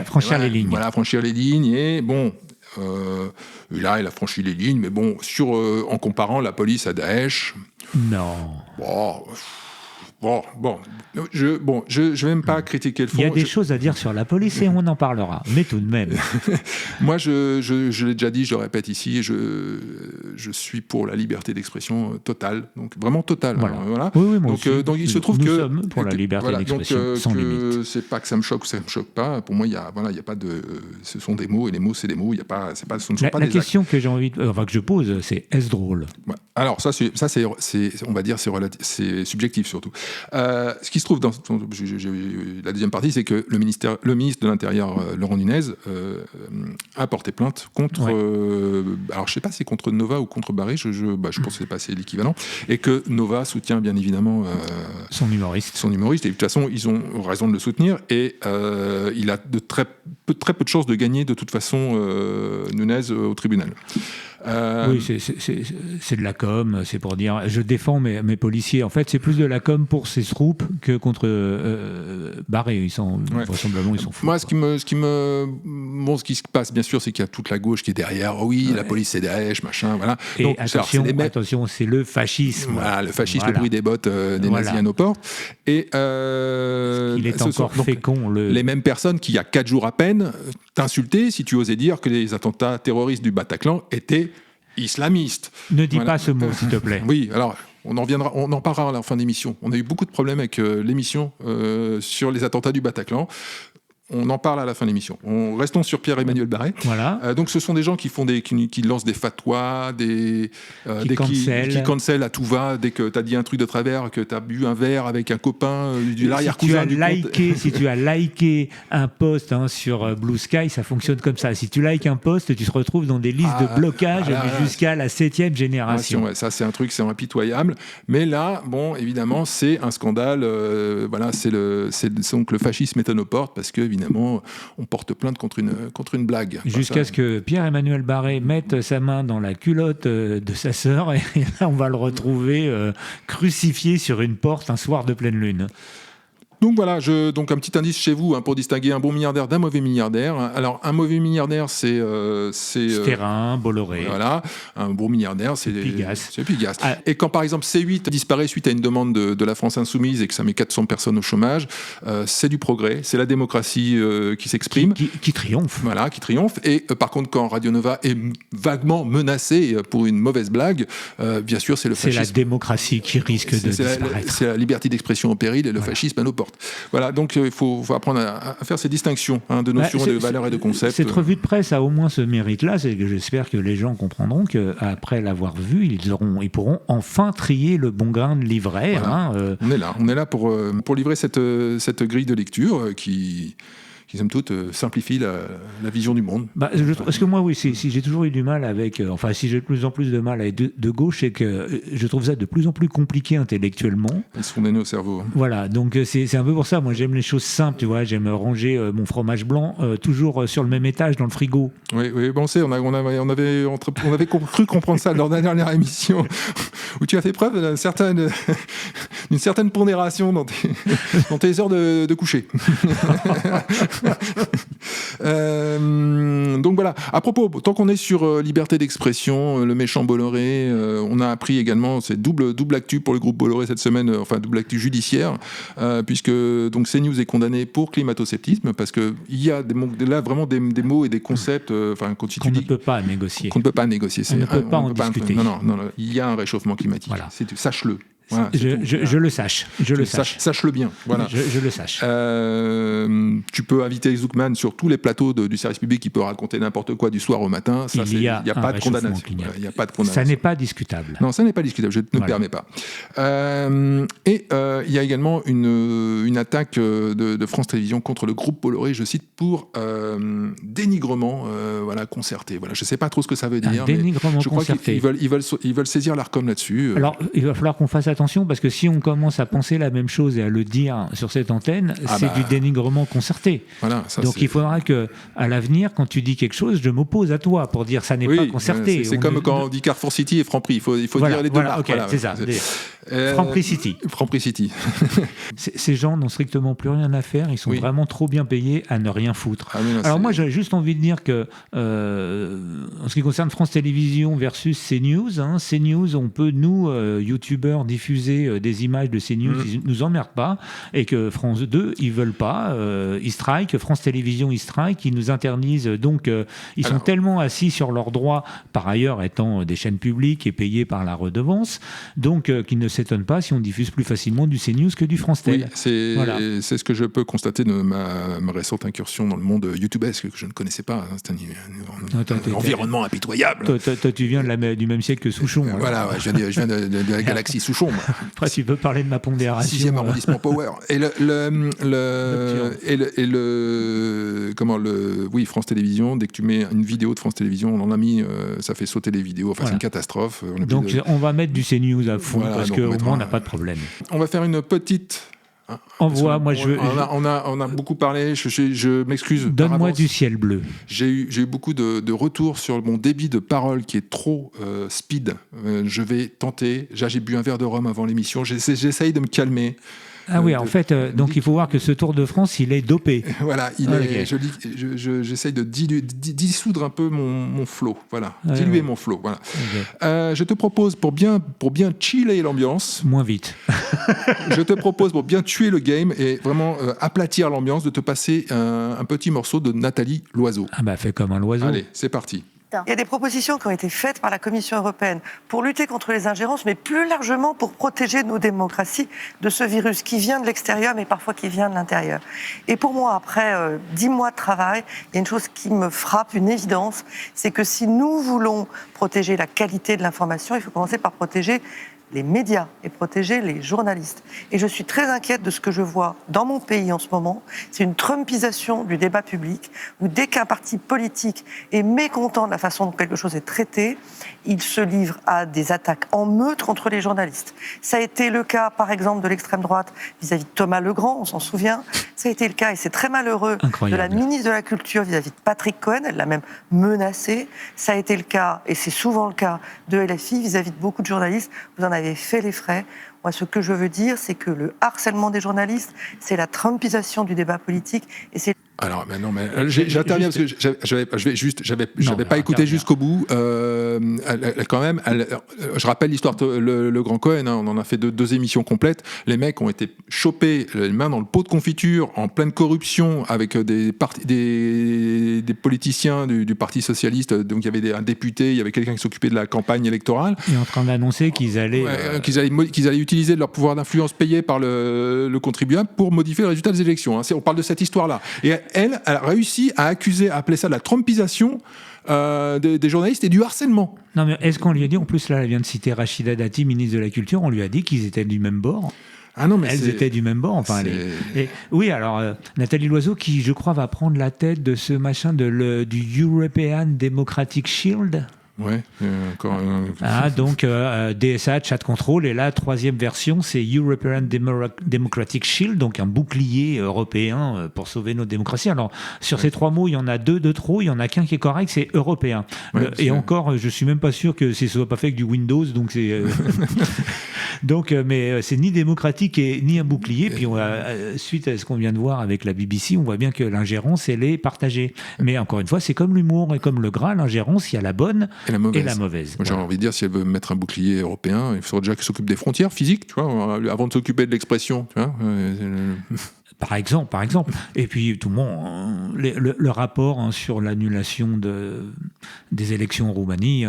Speaker 1: Franchir les lignes.
Speaker 3: Voilà, franchir les lignes. Et bon. Là, il a franchi les lignes, mais bon, en comparant la police à Daesh.
Speaker 1: Non.
Speaker 3: Bon, je vais même pas critiquer le fond.
Speaker 1: Il y a des choses à dire sur la police et on en parlera, mais tout de même.
Speaker 3: Moi, je l'ai déjà dit, je le répète ici, je suis pour la liberté d'expression totale, donc vraiment totale.
Speaker 1: Voilà. Oui, moi aussi.
Speaker 3: Donc il se trouve
Speaker 1: nous sommes pour la liberté d'expression sans limite.
Speaker 3: C'est pas que ça me choque ou ça me choque pas. Pour moi, il y a pas de. Ce sont des mots et les mots, c'est des mots. Il y a pas. Ce ne sont pas des.
Speaker 1: La question que j'ai envie, que je pose, c'est est-ce drôle ?
Speaker 3: Alors ça, c'est on va dire, c'est subjectif surtout. Ce qui se trouve dans la deuxième partie, c'est que le ministre de l'Intérieur, Laurent Nunez, a porté plainte contre. Alors je sais pas si c'est contre Nova ou contre Barré. Je pense que c'est l'équivalent, et que Nova soutient bien évidemment
Speaker 1: son humoriste.
Speaker 3: Et de toute façon, ils ont raison de le soutenir. Et il a très peu de chances de gagner de toute façon Nunez au tribunal.
Speaker 1: Oui, c'est de la com, c'est pour dire je défends mes policiers. En fait, c'est plus de la com pour ces troupes que contre Barré. Vraisemblablement, ils sont fous.
Speaker 3: Moi, ce qui se passe, bien sûr, c'est qu'il y a toute la gauche qui est derrière. La police, c'est Daesh, machin, voilà.
Speaker 1: Et
Speaker 3: donc,
Speaker 1: attention, c'est le fascisme.
Speaker 3: Voilà, le fascisme, le bruit des bottes des nazis à nos portes. Et
Speaker 1: il est encore fécond.
Speaker 3: Les mêmes personnes qui, il y a 4 jours à peine, t'insultaient si tu osais dire que les attentats terroristes du Bataclan étaient islamistes.
Speaker 1: Ne dis pas ce mot, s'il te plaît.
Speaker 3: Oui, alors on en parlera à la fin d'émission. On a eu beaucoup de problèmes avec l'émission sur les attentats du Bataclan. On en parle à la fin de l'émission. Restons sur Pierre-Emmanuel Barré.
Speaker 1: Voilà.
Speaker 3: Donc ce sont des gens qui lancent des fatwas, qui cancel à tout va dès que tu as dit un truc de travers, que tu as bu un verre avec un copain de l'arrière-cousin du compte.
Speaker 1: Si tu as liké un post sur Blue Sky, ça fonctionne comme ça. Si tu likes un post, tu te retrouves dans des listes de blocage jusqu'à la 7e génération.
Speaker 3: Ça, c'est un truc, c'est impitoyable. Mais là, bon, évidemment, c'est un scandale. C'est donc le fascisme est à nos portes, parce que évidemment, on porte plainte contre une blague.
Speaker 1: Jusqu'à ce que Pierre-Emmanuel Barré mette sa main dans la culotte de sa sœur, et là, on va le retrouver crucifié sur une porte un soir de pleine lune.
Speaker 3: Donc voilà, donc un petit indice chez vous pour distinguer un bon milliardaire d'un mauvais milliardaire. Alors un mauvais milliardaire, c'est
Speaker 1: Sterrin, Bolloré.
Speaker 3: Voilà, un bon milliardaire, c'est
Speaker 1: Pigasse.
Speaker 3: Et quand par exemple C8 disparaît suite à une demande de la France Insoumise et que ça met 400 personnes au chômage, c'est du progrès, c'est la démocratie qui s'exprime,
Speaker 1: qui triomphe.
Speaker 3: Voilà, qui triomphe. Et par contre, quand Radio Nova est vaguement menacée pour une mauvaise blague, bien sûr, c'est le fascisme.
Speaker 1: C'est la démocratie qui risque de disparaître.
Speaker 3: C'est la liberté d'expression au péril et le fascisme à nos portes. Voilà, donc il faut apprendre à faire ces distinctions de notions, de valeurs et de concepts.
Speaker 1: Cette revue de presse a au moins ce mérite-là, c'est que j'espère que les gens comprendront qu'après l'avoir vu, ils pourront enfin trier le bon grain de livret.
Speaker 3: Voilà. On est là pour livrer cette grille de lecture qui somme toute, simplifie la vision du monde.
Speaker 1: Parce que moi, oui, si j'ai toujours eu du mal avec... si j'ai de plus en plus de mal avec de gauche, c'est que je trouve ça de plus en plus compliqué intellectuellement.
Speaker 3: Ils sont nés au cerveau. Voilà,
Speaker 1: donc c'est un peu pour ça. Moi, j'aime les choses simples, tu vois. J'aime ranger mon fromage blanc toujours sur le même étage dans le frigo.
Speaker 3: Oui, bon, on avait cru comprendre ça lors de la dernière émission, où tu as fait preuve d'une certaine pondération dans tes heures de coucher. Donc voilà. À propos, tant qu'on est sur liberté d'expression, le méchant Bolloré, on a appris également, c'est double actu pour le groupe Bolloré cette semaine, double actu judiciaire, puisque donc CNews est condamné pour climato-sceptisme, parce que il y a là vraiment des mots et des concepts,
Speaker 1: qu'on ne peut pas négocier.
Speaker 3: Qu'on ne peut pas négocier.
Speaker 1: On ne peut pas en discuter.
Speaker 3: Non, il y a un réchauffement climatique.
Speaker 1: Voilà.
Speaker 3: Sache-le. Voilà,
Speaker 1: je le sache.
Speaker 3: Sache-le bien. Voilà.
Speaker 1: Je le sache.
Speaker 3: Tu peux inviter Zuckman sur tous les plateaux du service public qui peut raconter n'importe quoi du soir au matin.
Speaker 1: Il n'y a
Speaker 3: pas de condamnation.
Speaker 1: Ça n'est pas discutable.
Speaker 3: Non, ça n'est pas discutable. Je ne permets pas. Et il y a également une attaque de France Télévisions contre le groupe Bolloré, je cite, pour dénigrement concerté. Voilà, je ne sais pas trop ce que ça veut dire.
Speaker 1: Dénigrement
Speaker 3: je crois
Speaker 1: concerté.
Speaker 3: qu'ils veulent saisir l'ARCOM là-dessus.
Speaker 1: Alors, il va falloir qu'on fasse attention parce que si on commence à penser la même chose et à le dire sur cette antenne, c'est du dénigrement concerté.
Speaker 3: Voilà,
Speaker 1: donc il faudra que, à l'avenir, quand tu dis quelque chose, je m'oppose à toi pour dire ça n'est pas concerté.
Speaker 3: C'est comme quand on dit Carrefour City et Franprix. Il faut dire les deux marques.
Speaker 1: Okay, c'est ça. Franprix City.
Speaker 3: Franprix City.
Speaker 1: Ces gens n'ont strictement plus rien à faire. Ils sont vraiment trop bien payés à ne rien foutre. Alors moi, j'ai juste envie de dire que, en ce qui concerne France Télévisions versus CNews, CNews, on peut, nous, youtubeurs, diffuser des images de CNews, ils nous emmerdent pas, et que France 2, ils veulent pas, ils strike, France Télévisions, ils strike, ils nous interdisent, donc ils sont tellement assis sur leurs droits, par ailleurs étant des chaînes publiques et payées par la redevance, donc qu'ils ne s'étonnent pas si on diffuse plus facilement du CNews que du France Télé.
Speaker 3: Oui, c'est ce que je peux constater de ma récente incursion dans le monde youtubesque que je ne connaissais pas. C'est un environnement impitoyable.
Speaker 1: Toi, tu viens du même siècle que Souchon.
Speaker 3: Voilà, je viens de la galaxie Souchon.
Speaker 1: Après, tu peux parler de ma pondération.
Speaker 3: 6e arrondissement Power. France Télévisions, dès que tu mets une vidéo de France Télévisions, on en a mis, ça fait sauter les vidéos. Enfin, c'est une catastrophe.
Speaker 1: Donc, on va mettre du CNews à fond parce qu'au moins, on n'a pas de problème.
Speaker 3: On va faire une petite...
Speaker 1: Envoie,
Speaker 3: on a beaucoup parlé, je m'excuse.
Speaker 1: Donne-moi du ciel bleu.
Speaker 3: J'ai eu beaucoup de retours sur mon débit de parole qui est trop speed. Je vais tenter. J'ai bu un verre de rhum avant l'émission. J'essaye de me calmer.
Speaker 1: Ah oui, en fait, donc il faut voir que ce Tour de France, il est dopé.
Speaker 3: Voilà, j'essaye de dissoudre un peu mon flow. Voilà, diluer mon flow. Voilà. Okay. Je te propose, pour bien chiller l'ambiance...
Speaker 1: Moins vite.
Speaker 3: Je te propose, pour bien tuer le game et vraiment aplatir l'ambiance, de te passer un petit morceau de Nathalie Loiseau.
Speaker 1: Ah bah, fais comme un loiseau.
Speaker 3: Allez, c'est parti.
Speaker 7: Il y a des propositions qui ont été faites par la Commission européenne pour lutter contre les ingérences, mais plus largement pour protéger nos démocraties de ce virus qui vient de l'extérieur, mais parfois qui vient de l'intérieur. Et pour moi, après 10 mois de travail, il y a une chose qui me frappe, une évidence, c'est que si nous voulons protéger la qualité de l'information, il faut commencer par protéger les médias et protéger les journalistes. Et je suis très inquiète de ce que je vois dans mon pays en ce moment. C'est une trumpisation du débat public, où dès qu'un parti politique est mécontent de la façon dont quelque chose est traité, il se livre à des attaques en meute contre les journalistes. Ça a été le cas, par exemple, de l'extrême droite vis-à-vis de Thomas Legrand, on s'en souvient. Ça a été le cas, et c'est très malheureux, de la ministre de la Culture vis-à-vis de Patrick Cohen, elle l'a même menacé. Ça a été le cas, et c'est souvent le cas, de LFI vis-à-vis de beaucoup de journalistes. Vous en avez fait les frais. Moi, ce que je veux dire, c'est que le harcèlement des journalistes, c'est la trumpisation du débat politique, et c'est...
Speaker 3: Alors, j'interviens parce que j'avais pas écouté jusqu'au bout. Quand même, je rappelle l'histoire de le Grand Cohen. On en a fait deux émissions complètes. Les mecs ont été chopés les mains dans le pot de confiture, en pleine corruption, avec des politiciens du Parti socialiste. Donc il y avait un député, il y avait quelqu'un qui s'occupait de la campagne électorale.
Speaker 1: Et en train d'annoncer qu'ils allaient
Speaker 3: utiliser leur pouvoir d'influence payé par le contribuable pour modifier le résultat des élections. On parle de cette histoire-là. Et elle a réussi à appeler ça de la trumpisation des journalistes et du harcèlement.
Speaker 1: Non, mais est-ce qu'on lui a dit, en plus là, elle vient de citer Rachida Dati, ministre de la Culture, on lui a dit qu'ils étaient du même bord.
Speaker 3: Ah non, mais
Speaker 1: elles étaient du même bord. Enfin, oui, alors Nathalie Loiseau, qui je crois va prendre la tête de ce machin du European Democratic Shield.
Speaker 3: Ouais, encore.
Speaker 1: Donc DSA, Chat Control, et la troisième version, c'est European Democratic Shield, donc un bouclier européen pour sauver nos démocraties. Alors sur ces trois mots, il y en a deux de trop, il y en a qu'un qui est correct, c'est européen. Et encore, je suis même pas sûr que ce soit pas fait avec du Windows, donc c'est. Mais c'est ni démocratique ni un bouclier. Puis suite à ce qu'on vient de voir avec la BBC, on voit bien que l'ingérence, elle est partagée. Mais encore une fois, c'est comme l'humour et comme le gras, l'ingérence, il y a la bonne et la mauvaise.
Speaker 3: Moi, j'ai envie de dire, si elle veut mettre un bouclier européen, il faudrait déjà qu'elle s'occupe des frontières physiques, tu vois, avant de s'occuper de l'expression, tu vois.
Speaker 1: Par exemple. Et puis tout le monde, le rapport sur l'annulation des élections en Roumanie,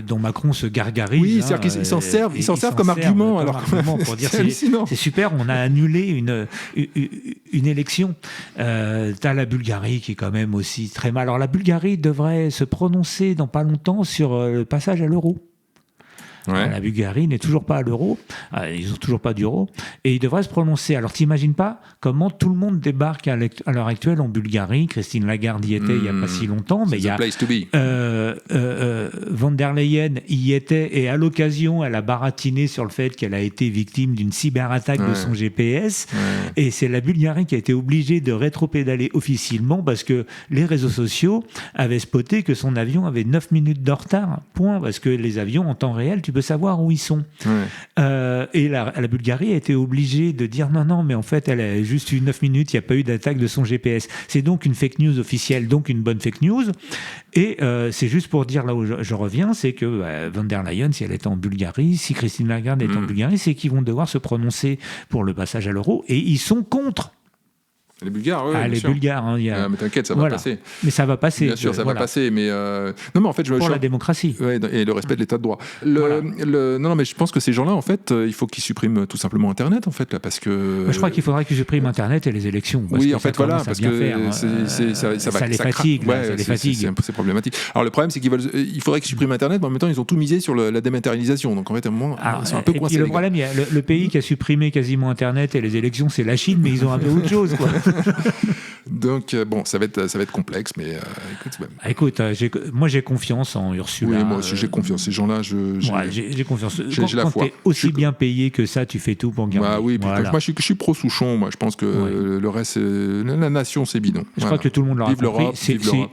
Speaker 1: dont Macron se gargarise.
Speaker 3: Oui, c'est-à-dire qu'ils s'en servent comme argument.
Speaker 1: Pour dire c'est super, on a annulé une élection. T'as la Bulgarie qui est quand même aussi très mal. Alors la Bulgarie devrait se prononcer dans pas longtemps sur le passage à l'euro.
Speaker 3: Ouais.
Speaker 1: La Bulgarie n'est toujours pas à l'euro, ils n'ont toujours pas d'euro, et ils devraient se prononcer. Alors t'imagines pas comment tout le monde débarque à l'heure actuelle en Bulgarie. Christine Lagarde y était il n'y a pas si longtemps, mais il y a
Speaker 3: place to be.
Speaker 1: Von der Leyen y était, et à l'occasion elle a baratiné sur le fait qu'elle a été victime d'une cyberattaque de son GPS, et c'est la Bulgarie qui a été obligée de rétropédaler officiellement parce que les réseaux sociaux avaient spoté que son avion avait 9 minutes de retard, point, parce que les avions en temps réel, tu peux savoir où ils sont. Et la Bulgarie a été obligée de dire non, mais en fait, elle a juste eu 9 minutes, il n'y a pas eu d'attaque de son GPS. C'est donc une fake news officielle, donc une bonne fake news. Et c'est juste pour dire là où je reviens, c'est que Von der Leyen, si elle est en Bulgarie, si Christine Lagarde est en Bulgarie, c'est qu'ils vont devoir se prononcer pour le passage à l'euro, et ils sont contre.
Speaker 3: Les Bulgares, oui.
Speaker 1: Les Bulgares, hein,
Speaker 3: mais t'inquiète, ça va passer.
Speaker 1: Mais ça va passer.
Speaker 3: Bien sûr, ça va passer, mais non, mais en fait,
Speaker 1: pour la démocratie.
Speaker 3: Ouais, et le respect de l'état de droit. Non, mais je pense que ces gens-là, en fait, il faut qu'ils suppriment tout simplement Internet, en fait, là, parce que.
Speaker 1: Je crois qu'il faudrait qu'ils suppriment Internet et les élections.
Speaker 3: Oui, en fait, voilà, parce que
Speaker 1: ça les fatigue.
Speaker 3: C'est problématique. Alors le problème, c'est il faudrait qu'ils suppriment Internet, mais en même temps, ils ont tout misé sur la dématérialisation. Donc en fait, à un moment, ils sont un peu coincés.
Speaker 1: Le problème, il y a le pays qui a supprimé quasiment Internet et les élections, c'est la Chine, mais ils ont un peu autre chose, quoi.
Speaker 3: Donc bon, ça va être complexe, mais
Speaker 1: écoute, moi j'ai confiance en Ursula.
Speaker 3: Oui, moi aussi j'ai confiance. Ces gens-là,
Speaker 1: j'ai confiance.
Speaker 3: J'ai la foi.
Speaker 1: Quand t'es aussi bien payé que ça, tu fais tout pour gagner.
Speaker 3: Oui, moi je suis pro Souchon. Moi, je pense que le reste, la nation, c'est bidon.
Speaker 1: Je crois que tout le monde l'aura compris.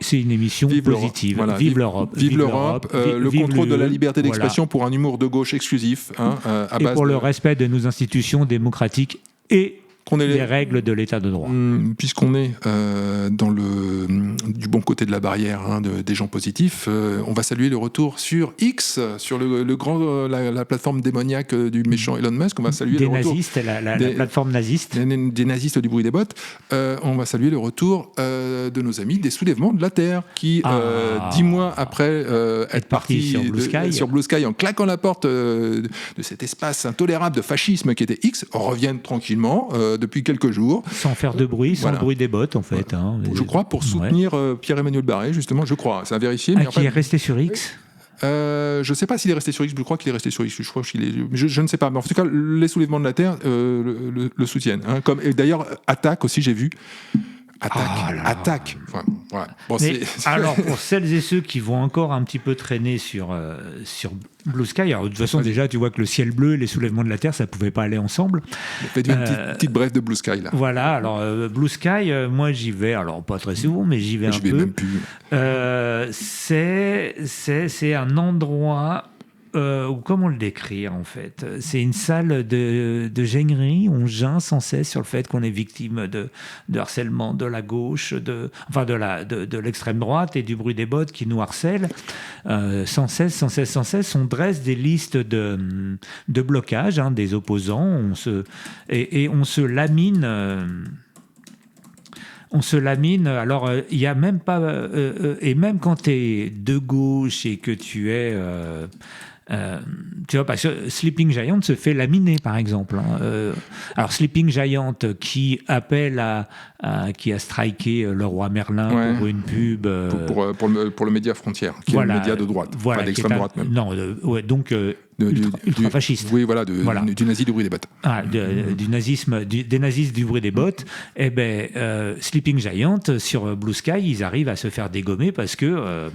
Speaker 1: C'est une émission positive.
Speaker 3: Voilà.
Speaker 1: Vive l'Europe.
Speaker 3: Vive l'Europe. Le contrôle de la liberté d'expression pour un humour de gauche exclusif.
Speaker 1: Et pour le respect de nos institutions démocratiques et les règles de l'état de droit.
Speaker 3: Puisqu'on est du bon côté de la barrière des gens positifs, on va saluer le retour sur X, sur la plateforme démoniaque du méchant Elon Musk. On va saluer
Speaker 1: le retour la plateforme naziste.
Speaker 3: Des nazistes du bruit des bottes. On va saluer le retour de nos amis des soulèvements de la Terre qui, 10 mois après être partis sur Blue Sky en claquant la porte de cet espace intolérable de fascisme qui était X, reviennent tranquillement depuis quelques jours.
Speaker 1: Sans faire de bruit, sans le bruit des bottes, en fait.
Speaker 3: Je crois pour soutenir Pierre-Emmanuel Barré, justement, je crois. C'est à vérifier. Mais
Speaker 1: qui est resté sur X
Speaker 3: je ne sais pas s'il est resté sur X, je crois qu'il est resté sur X, je crois qu'il est... je ne sais pas, mais en tout cas, les soulèvements de la Terre le soutiennent. Et d'ailleurs, Attaque aussi, j'ai vu. Attaque. Enfin, voilà. Bon,
Speaker 1: alors, pour celles et ceux qui vont encore un petit peu traîner sur Blue Sky, alors, de toute façon, déjà, tu vois que le ciel bleu et les soulèvements de la Terre, ça ne pouvait pas aller ensemble.
Speaker 3: Faites une petite brève de Blue Sky, là.
Speaker 1: Voilà, alors, Blue Sky, moi, j'y vais, alors, pas très souvent, mais j'y vais un peu.
Speaker 3: Je vais même plus.
Speaker 1: C'est un endroit... comment le décrire en fait ? C'est une salle de gênerie, on geint sans cesse sur le fait qu'on est victime de harcèlement de la gauche, de l'extrême droite et du bruit des bottes qui nous harcèlent sans cesse. On dresse des listes de blocage des opposants, et on se lamine. On se lamine, alors il n'y a même pas... et même quand tu es de gauche et que tu es... tu vois, parce que Sleeping Giant se fait laminer, par exemple. Alors, Sleeping Giant qui appelle qui a striké le roi Merlin pour une pub...
Speaker 3: pour le média Frontière, qui est le média de droite, pas d'extrême droite même.
Speaker 1: Non, donc... ultra-fasciste.
Speaker 3: Oui, voilà, du nazi du bruit des bottes.
Speaker 1: Du nazisme, des nazistes du bruit des bottes. Eh bien, Sleeping Giant, sur Blue Sky, ils arrivent à se faire dégommer parce que,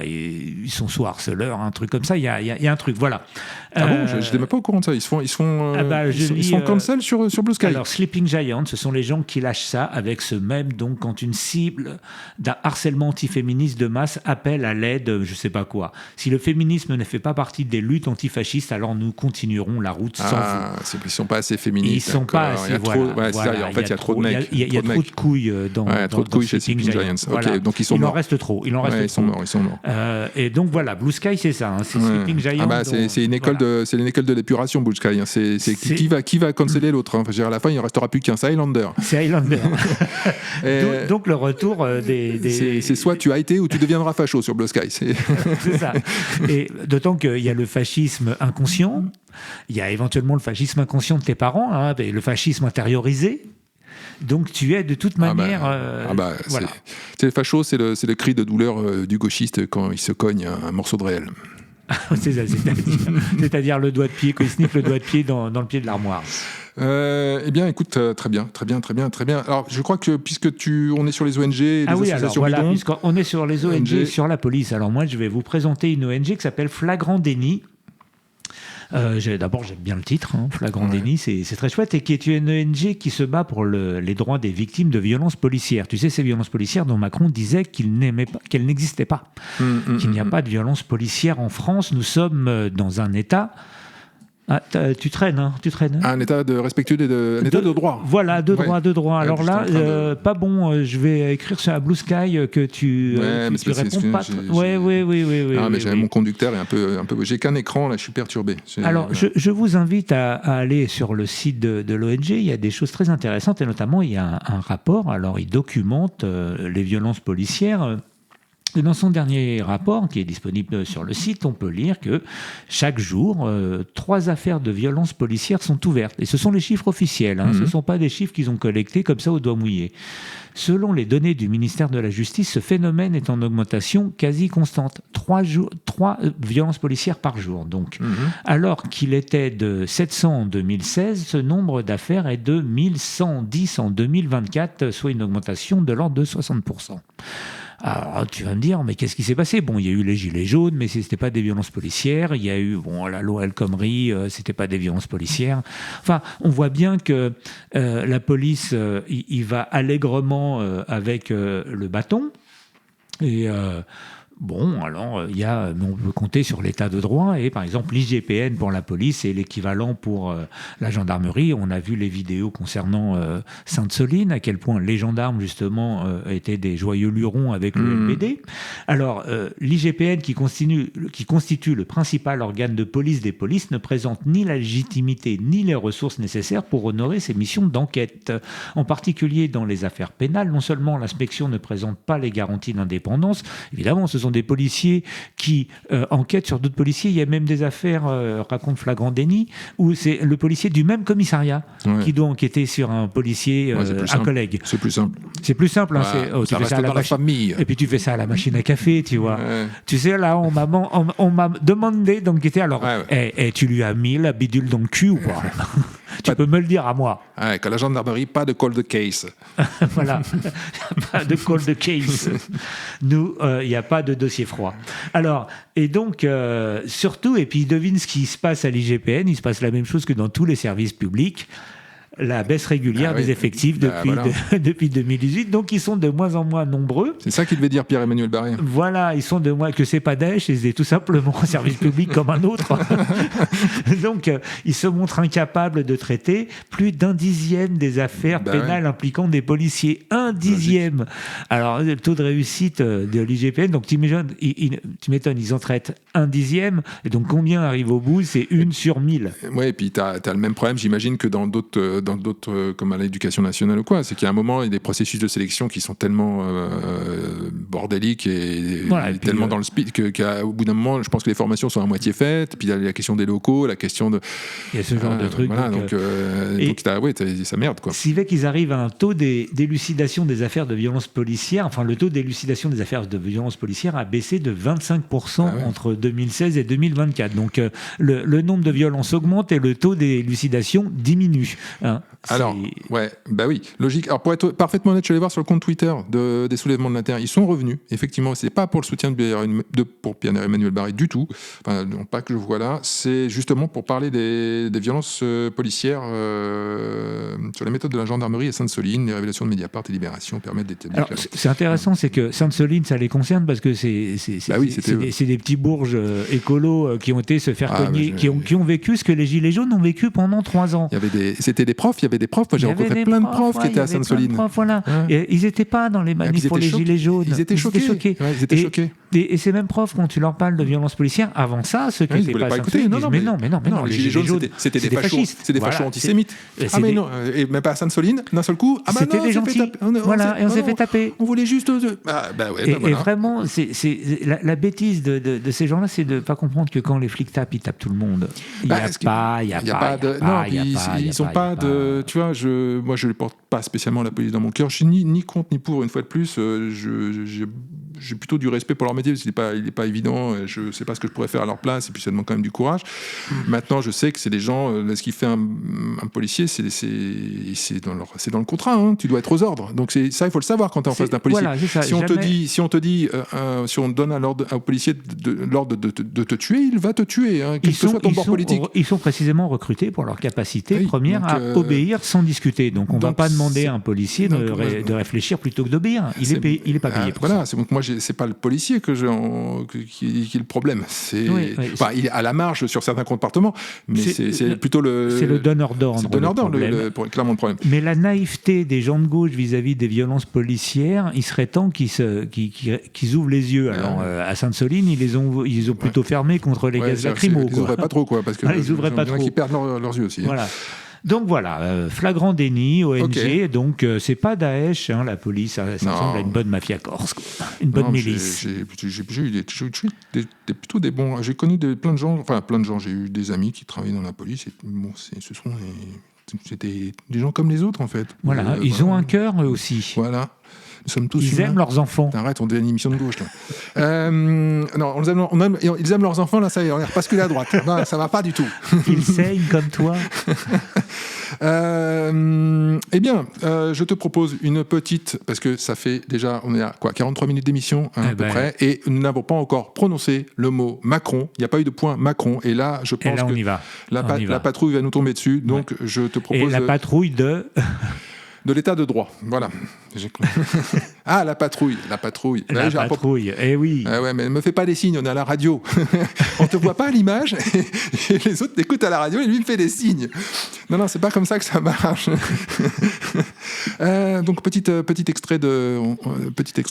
Speaker 1: ils sont sous harceleurs, un truc comme ça. Il y a un truc, voilà.
Speaker 3: Ah bon, je n'étais même pas au courant de ça. Ils se font cancel sur Blue Sky.
Speaker 1: Alors, Sleeping Giant, ce sont les gens qui lâchent ça avec ce même, donc, quand une cible d'un harcèlement antiféministe de masse appelle à l'aide, je ne sais pas quoi. Si le féminisme ne fait pas partie des luttes antifascistes, fascistes, alors nous continuerons la route sans vous.
Speaker 3: Ils sont pas assez féministes.
Speaker 1: Ils sont pas assez,
Speaker 3: en fait, il y a trop de mecs.
Speaker 1: Il y a trop de couilles dans
Speaker 3: trop de couilles chez Sleeping Giants. Ok, donc ils sont morts.
Speaker 1: Il en reste trop.
Speaker 3: Ils sont morts.
Speaker 1: Et donc voilà, Blue Sky, c'est ça. C'est Sleeping Giants.
Speaker 3: C'est une école de l'épuration, Blue Sky. C'est qui va canceller l'autre. À la fin, il ne restera plus qu'un. C'est Highlander.
Speaker 1: Donc le retour des...
Speaker 3: C'est soit tu as été ou tu deviendras facho sur Blue Sky.
Speaker 1: C'est ça. Et d'autant qu'il y a le fascisme inconscient, il y a éventuellement le fascisme inconscient de tes parents, le fascisme intériorisé. Donc tu es de toute manière... voilà.
Speaker 3: C'est le facho, c'est le cri de douleur du gauchiste quand il se cogne un morceau de réel.
Speaker 1: C'est-à-dire le doigt de pied, quand il snique le doigt de pied dans le pied de l'armoire.
Speaker 3: Eh bien, écoute, très bien. Alors, je crois que puisque on est sur les ONG, les associations bidons,
Speaker 1: puisqu'on est sur les ONG et sur la police. Alors moi, je vais vous présenter une ONG qui s'appelle Flagrant Déni. D'abord, j'aime bien le titre, Flagrant Déni, c'est très chouette, et qui est une ONG qui se bat pour les droits des victimes de violences policières. Tu sais, ces violences policières dont Macron disait qu'elles n'existaient pas, qu'il n'y a pas de violence policière en France. Nous sommes dans un État... tu traînes.
Speaker 3: Un état de respectueux, un état de droit.
Speaker 1: Voilà, de droit. Alors là, pas bon. Je vais écrire sur la Blue Sky que tu réponds pas. Oui.
Speaker 3: Mais j'avais mon conducteur est un peu. J'ai qu'un écran là, je suis perturbé.
Speaker 1: Alors, je vous invite à aller sur le site de l'ONG. Il y a des choses très intéressantes et notamment il y a un rapport. Alors, il documente les violences policières. Et dans son dernier rapport, qui est disponible sur le site, on peut lire que chaque jour, 3 affaires de violences policières sont ouvertes. Et ce sont les chiffres officiels, ce ne sont pas des chiffres qu'ils ont collectés comme ça au doigt mouillé. Selon les données du ministère de la Justice, ce phénomène est en augmentation quasi constante. 3 violences policières par jour. Donc, alors qu'il était de 700 en 2016, ce nombre d'affaires est de 1110 en 2024, soit une augmentation de l'ordre de 60%. Alors, tu vas me dire, mais qu'est-ce qui s'est passé ? Bon, il y a eu les gilets jaunes, mais ce n'était pas des violences policières. Il y a eu la loi El Khomri, ce n'était pas des violences policières. Enfin, on voit bien que la police, il va allègrement avec le bâton. Et... alors, on peut compter sur l'état de droit et par exemple l'IGPN pour la police est l'équivalent pour la gendarmerie. On a vu les vidéos concernant Sainte-Soline, à quel point les gendarmes justement étaient des joyeux lurons avec le LBD. Alors, l'IGPN qui constitue le principal organe de police des polices ne présente ni la légitimité ni les ressources nécessaires pour honorer ses missions d'enquête. En particulier dans les affaires pénales, non seulement l'inspection ne présente pas les garanties d'indépendance, évidemment ce sont des policiers qui enquêtent sur d'autres policiers. Il y a même des affaires, raconte Flagrant Déni, où c'est le policier du même commissariat qui doit enquêter sur un policier, un collègue.
Speaker 3: C'est plus simple.
Speaker 1: C'est plus simple.
Speaker 3: Ça reste dans la famille.
Speaker 1: Et puis tu fais ça à la machine à café, tu vois. Tu sais, là, on m'a demandé d'enquêter. Alors, tu lui as mis la bidule dans le cul ou pas ? Tu peux me le dire à moi.
Speaker 3: Qu'à la gendarmerie, pas de cold case.
Speaker 1: Voilà, pas de cold case. Nous, il n'y a pas de dossier froid. Alors, et donc, surtout, et puis devine ce qui se passe à l'IGPN, il se passe la même chose que dans tous les services publics. La baisse régulière des effectifs depuis 2018, donc ils sont de moins en moins nombreux.
Speaker 3: C'est ça qu'il devait dire Pierre-Emmanuel Barré.
Speaker 1: Voilà, ils sont de moins que c'est pas Daesh, c'est tout simplement un service public comme un autre. Donc ils se montrent incapables de traiter plus d'un dixième des affaires pénales impliquant des policiers. 1/10. Alors le taux de réussite de l'IGPN, donc tu m'étonnes, ils en traitent 1/10, et donc combien arrive au bout ? C'est 1 sur 1000.
Speaker 3: Ouais, et puis tu as le même problème, j'imagine, que dans d'autres comme à l'éducation nationale ou quoi, c'est qu'il y a un moment, il y a des processus de sélection qui sont tellement bordéliques et tellement dans le speed qu'au bout d'un moment, je pense que les formations sont à moitié faites, puis il y a la question des locaux, la question de...
Speaker 1: Il y a ce genre de trucs.
Speaker 3: Voilà, donc ça merde, quoi.
Speaker 1: Si fait qu'ils arrivent à un taux d'élucidation des affaires de violence policière, enfin le taux d'élucidation des affaires de violence policière a baissé de 25% entre 2016 et 2024. Donc le nombre de violences augmente et le taux d'élucidation diminue. Hein.
Speaker 3: Alors, ouais, bah oui, logique. Alors, pour être parfaitement honnête, je suis allé voir sur le compte Twitter des soulèvements de l'Intérieur. Ils sont revenus, effectivement. C'est pas pour le soutien pour Pierre-Emmanuel Barré du tout. Enfin, non, pas que je vois là. C'est justement pour parler des violences policières sur les méthodes de la gendarmerie à Sainte-Soline. Les révélations de Mediapart et Libération permettent d'établir.
Speaker 1: Alors, c'est intéressant, c'est que Sainte-Soline, ça les concerne parce que c'est des petits bourges écolos qui ont été se faire cogner, qui ont vécu ce que les Gilets jaunes ont vécu pendant 3 ans.
Speaker 3: C'était des profs. Moi, j'ai rencontré plein de profs qui étaient à Sainte-Soline.
Speaker 1: Voilà. Et ils n'étaient pas dans les manifs pour les Gilets jaunes.
Speaker 3: Ils étaient choqués. Ouais, ils étaient choqués.
Speaker 1: Et ces mêmes profs, quand tu leur parles de violences policières, avant ça, ceux qui n'étaient pas à Sainte-Soline disent mais non, les Gilets jaunes,
Speaker 3: c'était des fascistes. C'était des fachos antisémites. Mais non, et même pas à Sainte-Soline, d'un seul coup,
Speaker 1: c'était des gentils. Voilà, et on s'est fait taper.
Speaker 3: On voulait juste...
Speaker 1: Et vraiment, la bêtise de ces gens-là, c'est de ne pas comprendre que quand les flics tapent, ils tapent tout le monde. Il n'y a pas de...
Speaker 3: Non, ils sont pas de... Tu vois, moi, je ne porte pas spécialement la police dans mon cœur. Je suis ni contre ni pour, une fois de plus. J'ai plutôt du respect pour leur métier, parce qu'il n'est pas évident. Je ne sais pas ce que je pourrais faire à leur place, et puis ça demande quand même du courage. Maintenant, je sais que c'est des gens... ce qui fait un policier, c'est dans le contrat. Hein. Tu dois être aux ordres. Donc ça, il faut le savoir quand tu es en face d'un policier.
Speaker 1: Voilà, ça,
Speaker 3: si on donne à l'ordre au policier l'ordre de te tuer, il va te tuer, hein, quel que soit ton bord politique.
Speaker 1: Ils sont précisément recrutés pour leur capacité première à obéir sans discuter. Donc on ne va pas demander à un policier de réfléchir plutôt que d'obéir. Il est pas payé pour ça.
Speaker 3: Donc moi, c'est pas le policier qui est le problème. Il est à la marge sur certains comportements, mais c'est plutôt le...
Speaker 1: C'est le donneur d'ordre.
Speaker 3: C'est le donneur d'ordre, clairement le problème.
Speaker 1: Mais la naïveté des gens de gauche vis-à-vis des violences policières, il serait temps qu'ils ouvrent les yeux. Alors, à Sainte-Soline, ils ont plutôt fermé contre les gaz lacrymaux.
Speaker 3: Ils n'ouvraient pas trop, quoi, parce que
Speaker 1: ils n'ouvraient pas trop.
Speaker 3: Qui perdent leurs yeux aussi.
Speaker 1: Voilà. Donc voilà, flagrant déni, ONG,
Speaker 3: Okay.
Speaker 1: Donc c'est pas Daesh, hein, la police, ça ressemble à une bonne mafia corse, quoi. Une bonne milice.
Speaker 3: J'ai eu plutôt des bons... J'ai connu plein de gens, j'ai eu des amis qui travaillaient dans la police, et bon, c'était des gens comme les autres, en fait.
Speaker 1: Voilà, ils ont un cœur, eux aussi.
Speaker 3: Voilà. Nous sommes tous
Speaker 1: ils aiment leurs enfants.
Speaker 3: Arrête, on est une émission de gauche. Là. Non, ils aiment leurs enfants, là, ça y est, on est repassé à droite. Non, ça va pas du tout.
Speaker 1: Ils saignent comme toi.
Speaker 3: Eh bien, je te propose une petite, parce que ça fait déjà, on est à 43 minutes d'émission, à peu près, et nous n'avons pas encore prononcé le mot Macron. Il n'y a pas eu de point Macron, et là, je pense
Speaker 1: on y va.
Speaker 3: La patrouille va nous tomber dessus, donc je te propose...
Speaker 1: Et la patrouille
Speaker 3: de l'état de droit, voilà. Ah, la patrouille.
Speaker 1: La patrouille, eh oui.
Speaker 3: Ah ouais, mais ne me fais pas des signes, on est à la radio. On te voit pas à l'image, et les autres t'écoutent à la radio, et lui me fait des signes. Non, c'est pas comme ça que ça marche. Donc, petit extrait de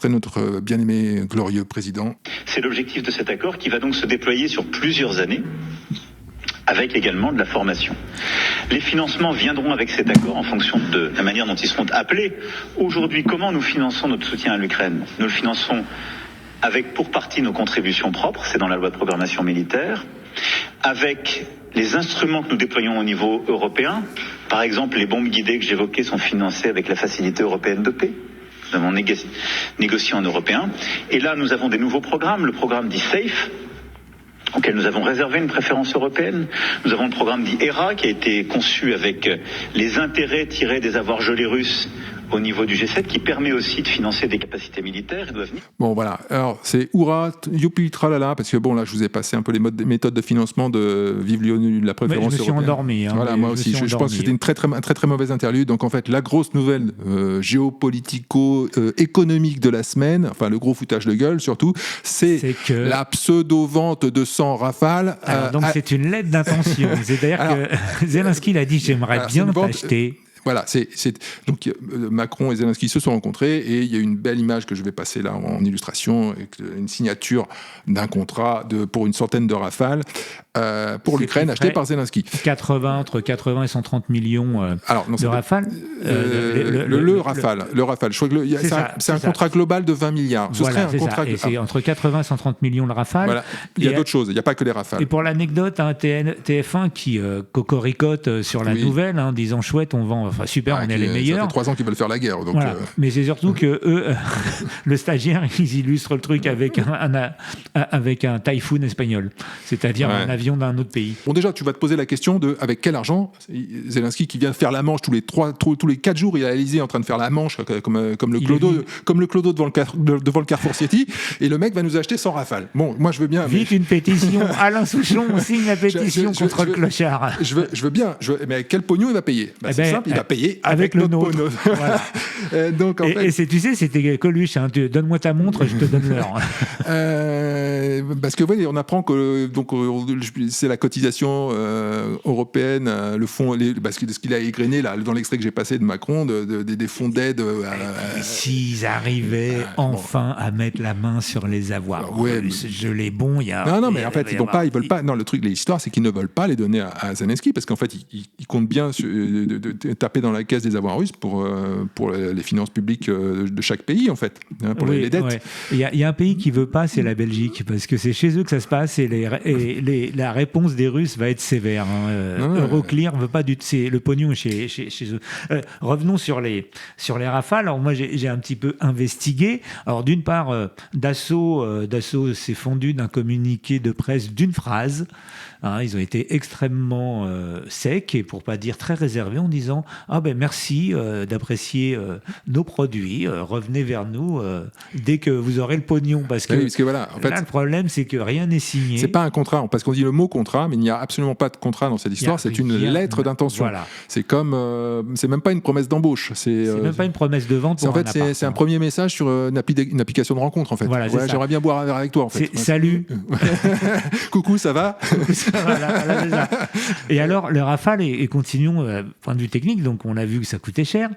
Speaker 3: notre bien-aimé, glorieux président.
Speaker 8: C'est l'objectif de cet accord qui va donc se déployer sur plusieurs années, avec également de la formation. Les financements viendront avec cet accord en fonction de la manière dont ils seront appelés. Aujourd'hui, comment nous finançons notre soutien à l'Ukraine ? Nous le finançons avec pour partie nos contributions propres, c'est dans la loi de programmation militaire, avec les instruments que nous déployons au niveau européen. Par exemple, les bombes guidées que j'évoquais sont financées avec la Facilité européenne de paix. Nous avons négocié en européen. Et là, nous avons des nouveaux programmes, le programme dit SAFE, auquel nous avons réservé une préférence européenne. Nous avons le programme dit ERA, qui a été conçu avec les intérêts tirés des avoirs gelés russes au niveau du G7, qui permet aussi de financer des capacités militaires.
Speaker 3: Bon, voilà. Alors, c'est Oura, youpi, tralala, parce que bon, là, je vous ai passé un peu les méthodes de financement de Vive l'ONU, la préférence européenne.
Speaker 1: Je me suis endormi.
Speaker 3: Voilà, moi aussi. Je pense que c'était une très, très, très, très mauvaise interlude. Donc, en fait, la grosse nouvelle géopolitico-économique de la semaine, enfin, le gros foutage de gueule, surtout, c'est que la pseudo-vente de 100 Rafales.
Speaker 1: Alors, donc, c'est une lettre d'intention. C'est-à-dire que Zelensky l'a dit, j'aimerais bien t'acheter.
Speaker 3: Voilà, donc Macron et Zelensky se sont rencontrés et il y a une belle image que je vais passer là en illustration, avec une signature d'un contrat pour une centaine de Rafales pour l'Ukraine acheté par Zelensky.
Speaker 1: Entre 80 et 130 millions de Rafales.
Speaker 3: Le Rafale. Je crois que c'est un contrat global de 20 milliards.
Speaker 1: C'est entre 80 et 130 millions de Rafales.
Speaker 3: Voilà. Il y a d'autres choses, il n'y a pas que les Rafales.
Speaker 1: Et pour l'anecdote, TF1 qui cocoricote sur la nouvelle, disant chouette, on vend enfin super, on est les
Speaker 3: Ça
Speaker 1: meilleurs.
Speaker 3: fait 3 ans qu'ils veulent faire la guerre. Donc,
Speaker 1: voilà. Mais c'est surtout que eux, le stagiaire, ils illustrent le truc avec un typhoon espagnol, c'est-à-dire un avion d'un autre pays.
Speaker 3: Bon, déjà, tu vas te poser la question de avec quel argent Zelensky qui vient faire la Manche tous les 4 jours, il est à l'Élysée en train de faire la Manche comme le clodo devant le Carrefour City, et le mec va nous acheter 100 Rafales. Bon, moi je veux bien.
Speaker 1: Vite une pétition. Alain Souchon signe la pétition contre le clochard.
Speaker 3: Je veux bien. Mais avec quel pognon il va payer? C'est simple, il va payer avec le nôtre. Voilà. Donc,
Speaker 1: tu sais, c'était Coluche. Hein, donne-moi ta montre, je te donne l'heure.
Speaker 3: Parce que on apprend que c'est la cotisation européenne, le fonds, parce que ce qu'il a égrené là, dans l'extrait que j'ai passé de Macron, des fonds d'aide.
Speaker 1: S'ils arrivaient enfin à mettre la main sur les avoirs gelés bons, il y a.
Speaker 3: Non, mais en fait, ils veulent pas. Non, le truc, l'histoire, c'est qu'ils ne veulent pas les donner à Zelensky, parce qu'en fait, ils comptent bien taper dans la caisse des avoirs russes pour les finances publiques de chaque pays, en fait, pour les dettes.
Speaker 1: Ouais. Il y a un pays qui veut pas, c'est la Belgique, parce que c'est chez eux que ça se passe, et la réponse des Russes va être sévère. Euroclear veut pas c'est le pognon chez eux. Revenons sur les Rafales. Alors moi, j'ai un petit peu investigué. Alors d'une part, Dassault s'est fendu d'un communiqué de presse d'une phrase. Ils ont été extrêmement secs, et pour pas dire très réservés, en disant merci d'apprécier nos produits, revenez vers nous dès que vous aurez le pognon, parce que
Speaker 3: voilà, en fait,
Speaker 1: là le problème c'est que rien n'est signé.
Speaker 3: C'est pas un contrat, parce qu'on dit le mot contrat, mais il n'y a absolument pas de contrat dans cette histoire. C'est une lettre d'intention. Voilà. C'est comme c'est même pas une promesse d'embauche. C'est
Speaker 1: même pas une promesse de vente.
Speaker 3: En fait, c'est un premier message sur une application de rencontre. En fait, j'aimerais bien boire un verre avec toi. En fait,
Speaker 1: salut.
Speaker 3: Coucou, ça va?
Speaker 1: Voilà. Et alors, le Rafale, et continuons point de vue technique, donc on a vu que ça coûtait cher.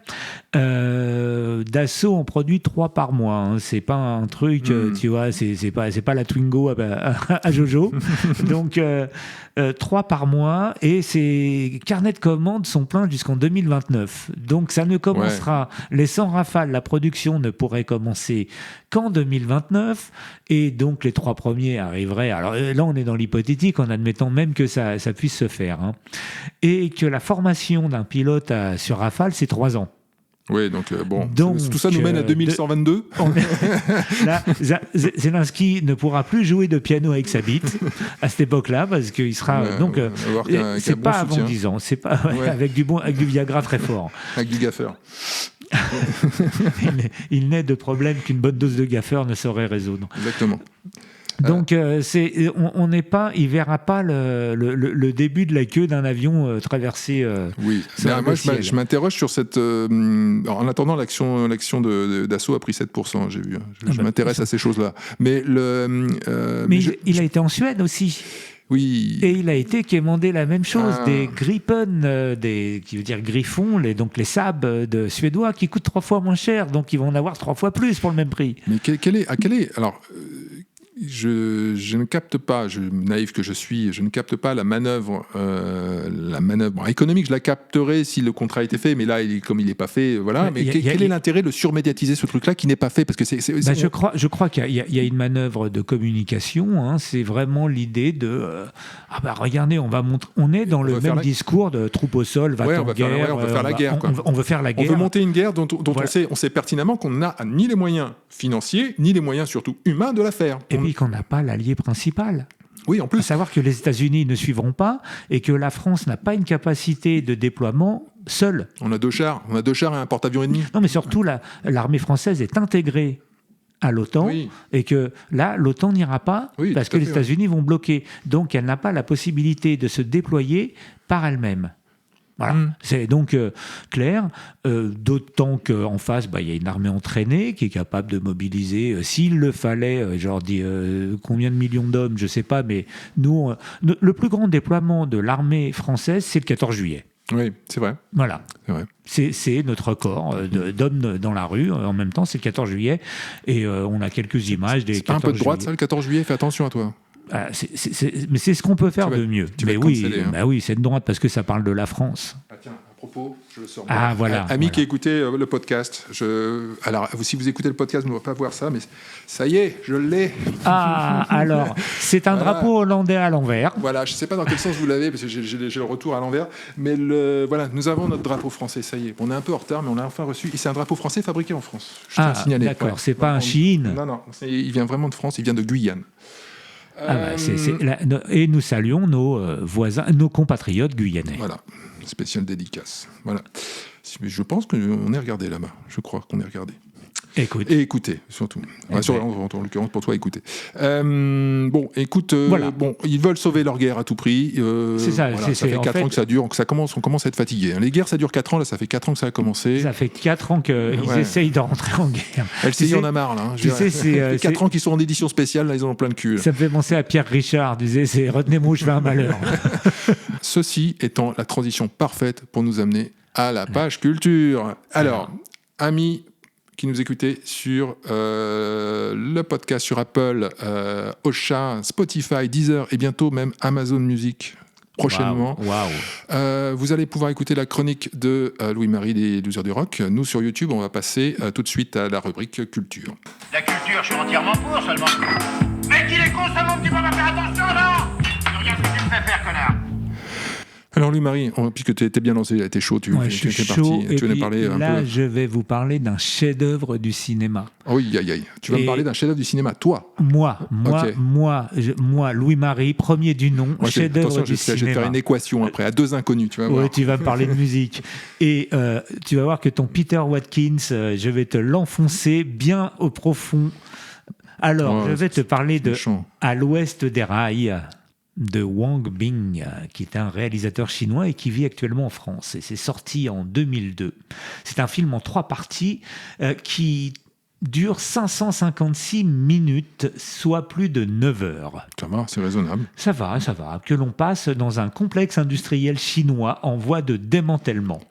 Speaker 1: Dassault en produit 3 par mois. C'est pas un truc, tu vois, c'est pas la Twingo à Jojo. Donc 3 par mois, et ces carnets de commandes sont pleins jusqu'en 2029. Donc ça ne commencera, les 100 Rafales, la production ne pourrait commencer qu'en 2029, et donc les 3 premiers arriveraient. Alors là, on est dans l'hypothétique, en admettant même que ça puisse se faire. Et que la formation d'un pilote sur Rafale, c'est 3 ans.
Speaker 3: Oui, donc tout ça nous mène à 2122.
Speaker 1: Là, Zelensky ne pourra plus jouer de piano avec sa bite à cette époque-là, parce qu'il sera c'est pas avant 10 ans, c'est pas avec du Viagra très fort,
Speaker 3: avec du gaffeur.
Speaker 1: il naît de problèmes qu'une bonne dose de gaffeur ne saurait résoudre.
Speaker 3: Exactement.
Speaker 1: Donc on n'est pas, il verra pas le début de la queue d'un avion traversé.
Speaker 3: Oui. Moi je m'interroge sur cette. En attendant, l'action d'Assaut a pris 7%. J'ai vu. Je m'intéresse à ces choses-là. Mais
Speaker 1: il a été en Suède aussi.
Speaker 3: Oui.
Speaker 1: Et il a été quémandé la même chose, des Gripen, qui veut dire griffons, donc les Saab suédois, qui coûtent 3 fois moins cher, donc ils vont en avoir 3 fois plus pour le même prix.
Speaker 3: Mais quel est alors. Je ne capte pas, naïf que je suis, je ne capte pas la manœuvre économique. Je la capterai si le contrat était fait, mais là, comme il n'est pas fait, voilà. Mais quel est l'intérêt de surmédiatiser ce truc-là qui n'est pas fait? Parce que
Speaker 1: je crois qu'il y a une manœuvre de communication. C'est vraiment l'idée de regardez, on est dans le même discours de troupe au sol, va-t-en guerre.
Speaker 3: On veut faire la guerre.
Speaker 1: On veut faire la guerre.
Speaker 3: On veut monter une guerre dont on sait pertinemment qu'on n'a ni les moyens financiers, ni les moyens surtout humains de la faire.
Speaker 1: Et qu'on n'a pas l'allié principal.
Speaker 3: Oui, en plus.
Speaker 1: À savoir que les États-Unis ne suivront pas, et que la France n'a pas une capacité de déploiement seule.
Speaker 3: On a 2 chars et un porte-avions ennemi.
Speaker 1: Non, mais surtout, l'armée française est intégrée à l'OTAN, et que là, l'OTAN n'ira pas parce que les États-Unis vont bloquer. Donc, elle n'a pas la possibilité de se déployer par elle-même. Voilà, c'est donc clair, d'autant qu'en face, il y a une armée entraînée qui est capable de mobiliser, s'il le fallait, combien de millions d'hommes, je ne sais pas, mais nous, le plus grand déploiement de l'armée française, c'est le 14 juillet.
Speaker 3: Oui, c'est vrai.
Speaker 1: Voilà,
Speaker 3: c'est vrai.
Speaker 1: C'est notre record d'hommes dans la rue, en même temps, c'est le 14 juillet, et on a quelques images des 14 juillet. C'est pas un peu de droite,
Speaker 3: ça, le 14 juillet, fais attention à toi.
Speaker 1: Mais c'est ce qu'on peut faire de mieux. Mais oui, c'est de droite parce que ça parle de la France.
Speaker 3: Ah tiens, propos, je le sors.
Speaker 1: Ah, voilà.
Speaker 3: Amis qui écoutez le podcast, alors si vous écoutez le podcast, vous ne pouvez pas voir ça, mais ça y est, je l'ai.
Speaker 1: Ah, alors, c'est un drapeau hollandais à l'envers.
Speaker 3: Voilà, je ne sais pas dans quel sens vous l'avez, parce que j'ai le retour à l'envers, mais voilà, nous avons notre drapeau français, ça y est. On est un peu en retard, mais on l'a enfin reçu. Et c'est un drapeau français fabriqué en France. Je tiens à signaler.
Speaker 1: D'accord,
Speaker 3: Voilà.
Speaker 1: c'est pas un Chine.
Speaker 3: Non, il vient vraiment de France, il vient de Guyane.
Speaker 1: Et nous saluons nos voisins, nos compatriotes guyanais.
Speaker 3: Voilà, spéciale dédicace. Voilà. Je pense qu'on est regardé là-bas. Je crois qu'on est regardé.
Speaker 1: Écoute.
Speaker 3: Et écoutez, surtout. En l'occurrence, pour toi, écoutez. Écoute,
Speaker 1: voilà.
Speaker 3: Ils veulent sauver leur guerre à tout prix.
Speaker 1: C'est ça.
Speaker 3: Voilà, ça fait 4 ans que ça dure, on commence à être fatigué. Les guerres, ça dure 4 ans, là, ça fait 4 ans que ça a commencé.
Speaker 1: Ça fait 4 ans qu'ils essayent de rentrer en guerre.
Speaker 3: LCI en a marre, là. C'est 4 ans qu'ils sont en édition spéciale, là, ils en ont plein le cul.
Speaker 1: Ça me fait penser à Pierre Richard, disait, c'est retenez-moi où je fais un malheur.
Speaker 3: Ceci étant la transition parfaite pour nous amener à la page culture. Alors, amis qui nous écoutez sur le podcast sur Apple, Ocha, Spotify, Deezer et bientôt même Amazon Music prochainement.
Speaker 1: Wow.
Speaker 3: Vous allez pouvoir écouter la chronique de Louis-Marie des Losers du Rock. Nous, sur YouTube, on va passer tout de suite à la rubrique culture.
Speaker 4: La culture, je suis entièrement pour seulement. Mais qu'il est con, ça monte, tu vas faire attention, là. Regarde ce que tu me fais faire, connard.
Speaker 3: Alors Louis-Marie, puisque tu étais bien lancé, t'es chaud, tu es
Speaker 1: chaud,
Speaker 3: parti, tu venais parler un peu.
Speaker 1: Là, je vais vous parler d'un chef-d'œuvre du cinéma.
Speaker 3: Oui, tu vas me parler d'un chef-d'œuvre du cinéma, toi.
Speaker 1: Moi, Louis-Marie, premier du nom, chef-d'œuvre du cinéma.
Speaker 3: Je vais te faire une équation après, à 2 inconnus, tu vas voir.
Speaker 1: Oui, tu vas me parler de musique. Et tu vas voir que ton Peter Watkins, je vais te l'enfoncer bien au profond. Alors, je vais te parler de À l'ouest des rails, de Wang Bing, qui est un réalisateur chinois et qui vit actuellement en France. Et c'est sorti en 2002. C'est un film en 3 parties qui dure 556 minutes, soit plus de 9 heures.
Speaker 3: Ça va, c'est raisonnable.
Speaker 1: Ça va. Que l'on passe dans un complexe industriel chinois en voie de démantèlement.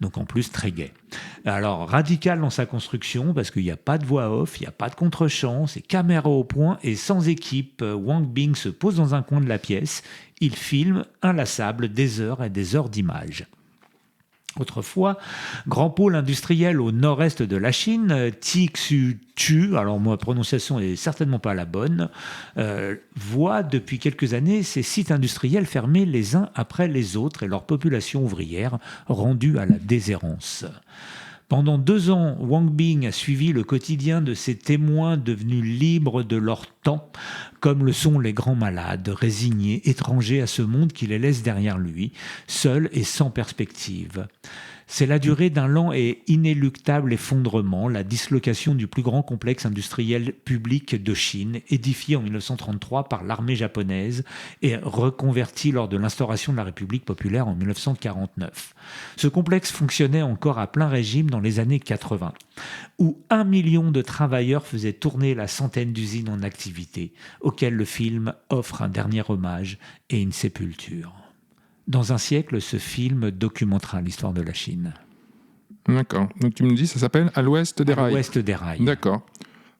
Speaker 1: Donc en plus très gai. Alors radical dans sa construction parce qu'il n'y a pas de voix off, il n'y a pas de contre-champ, c'est caméra au point et sans équipe. Wang Bing se pose dans un coin de la pièce, il filme inlassable des heures et des heures d'images. Autrefois, grand pôle industriel au nord-est de la Chine, Tixu, alors ma prononciation n'est certainement pas la bonne, voit depuis quelques années ces sites industriels fermés les uns après les autres et leur population ouvrière rendue à la déshérence. Pendant 2 ans, Wang Bing a suivi le quotidien de ces témoins devenus libres de leur temps, comme le sont les grands malades, résignés, étrangers à ce monde qui les laisse derrière lui, seuls et sans perspective. C'est la durée d'un lent et inéluctable effondrement, la dislocation du plus grand complexe industriel public de Chine, édifié en 1933 par l'armée japonaise et reconverti lors de l'instauration de la République populaire en 1949. Ce complexe fonctionnait encore à plein régime dans les années 80, où 1 million de travailleurs faisaient tourner la centaine d'usines en activité, auxquelles le film offre un dernier hommage et une sépulture. Dans un siècle, ce film documentera l'histoire de la Chine.
Speaker 3: D'accord. Donc tu me dis, ça s'appelle À l'ouest des rails.
Speaker 1: À l'ouest des rails.
Speaker 3: D'accord.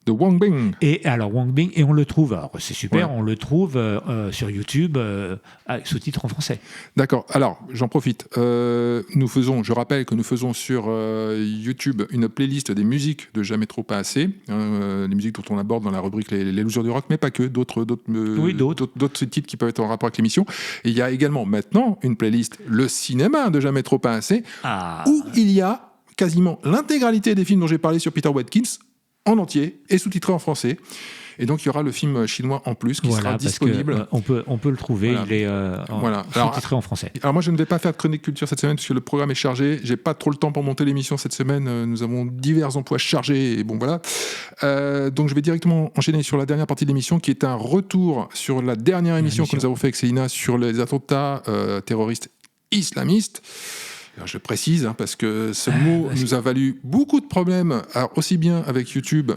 Speaker 3: De Wang Bing.
Speaker 1: Et alors Wang Bing, et on le trouve, alors c'est super, on le trouve sur YouTube sous-titres en français.
Speaker 3: D'accord. Alors, j'en profite. Je rappelle que nous faisons sur YouTube une playlist des musiques de Jamais trop pas assez, les musiques dont on aborde dans la rubrique les Losers du Rock, mais pas que, d'autres titres qui peuvent être en rapport avec l'émission. Et il y a également maintenant une playlist Le cinéma de Jamais trop pas assez, où il y a quasiment l'intégralité des films dont j'ai parlé sur Peter Watkins en entier et sous-titré en français. Et donc il y aura le film chinois en plus qui sera disponible.
Speaker 1: On peut le trouver, il est sous-titré en français.
Speaker 3: Alors moi je ne vais pas faire de chronique culture cette semaine parce que le programme est chargé. J'ai pas trop le temps pour monter l'émission cette semaine. Nous avons divers emplois chargés et bon voilà. Donc je vais directement enchaîner sur la dernière partie de l'émission qui est un retour sur la dernière émission que nous avons fait avec Célina sur les attentats terroristes islamistes. Alors je le précise parce que ce mot nous a valu beaucoup de problèmes, alors aussi bien avec YouTube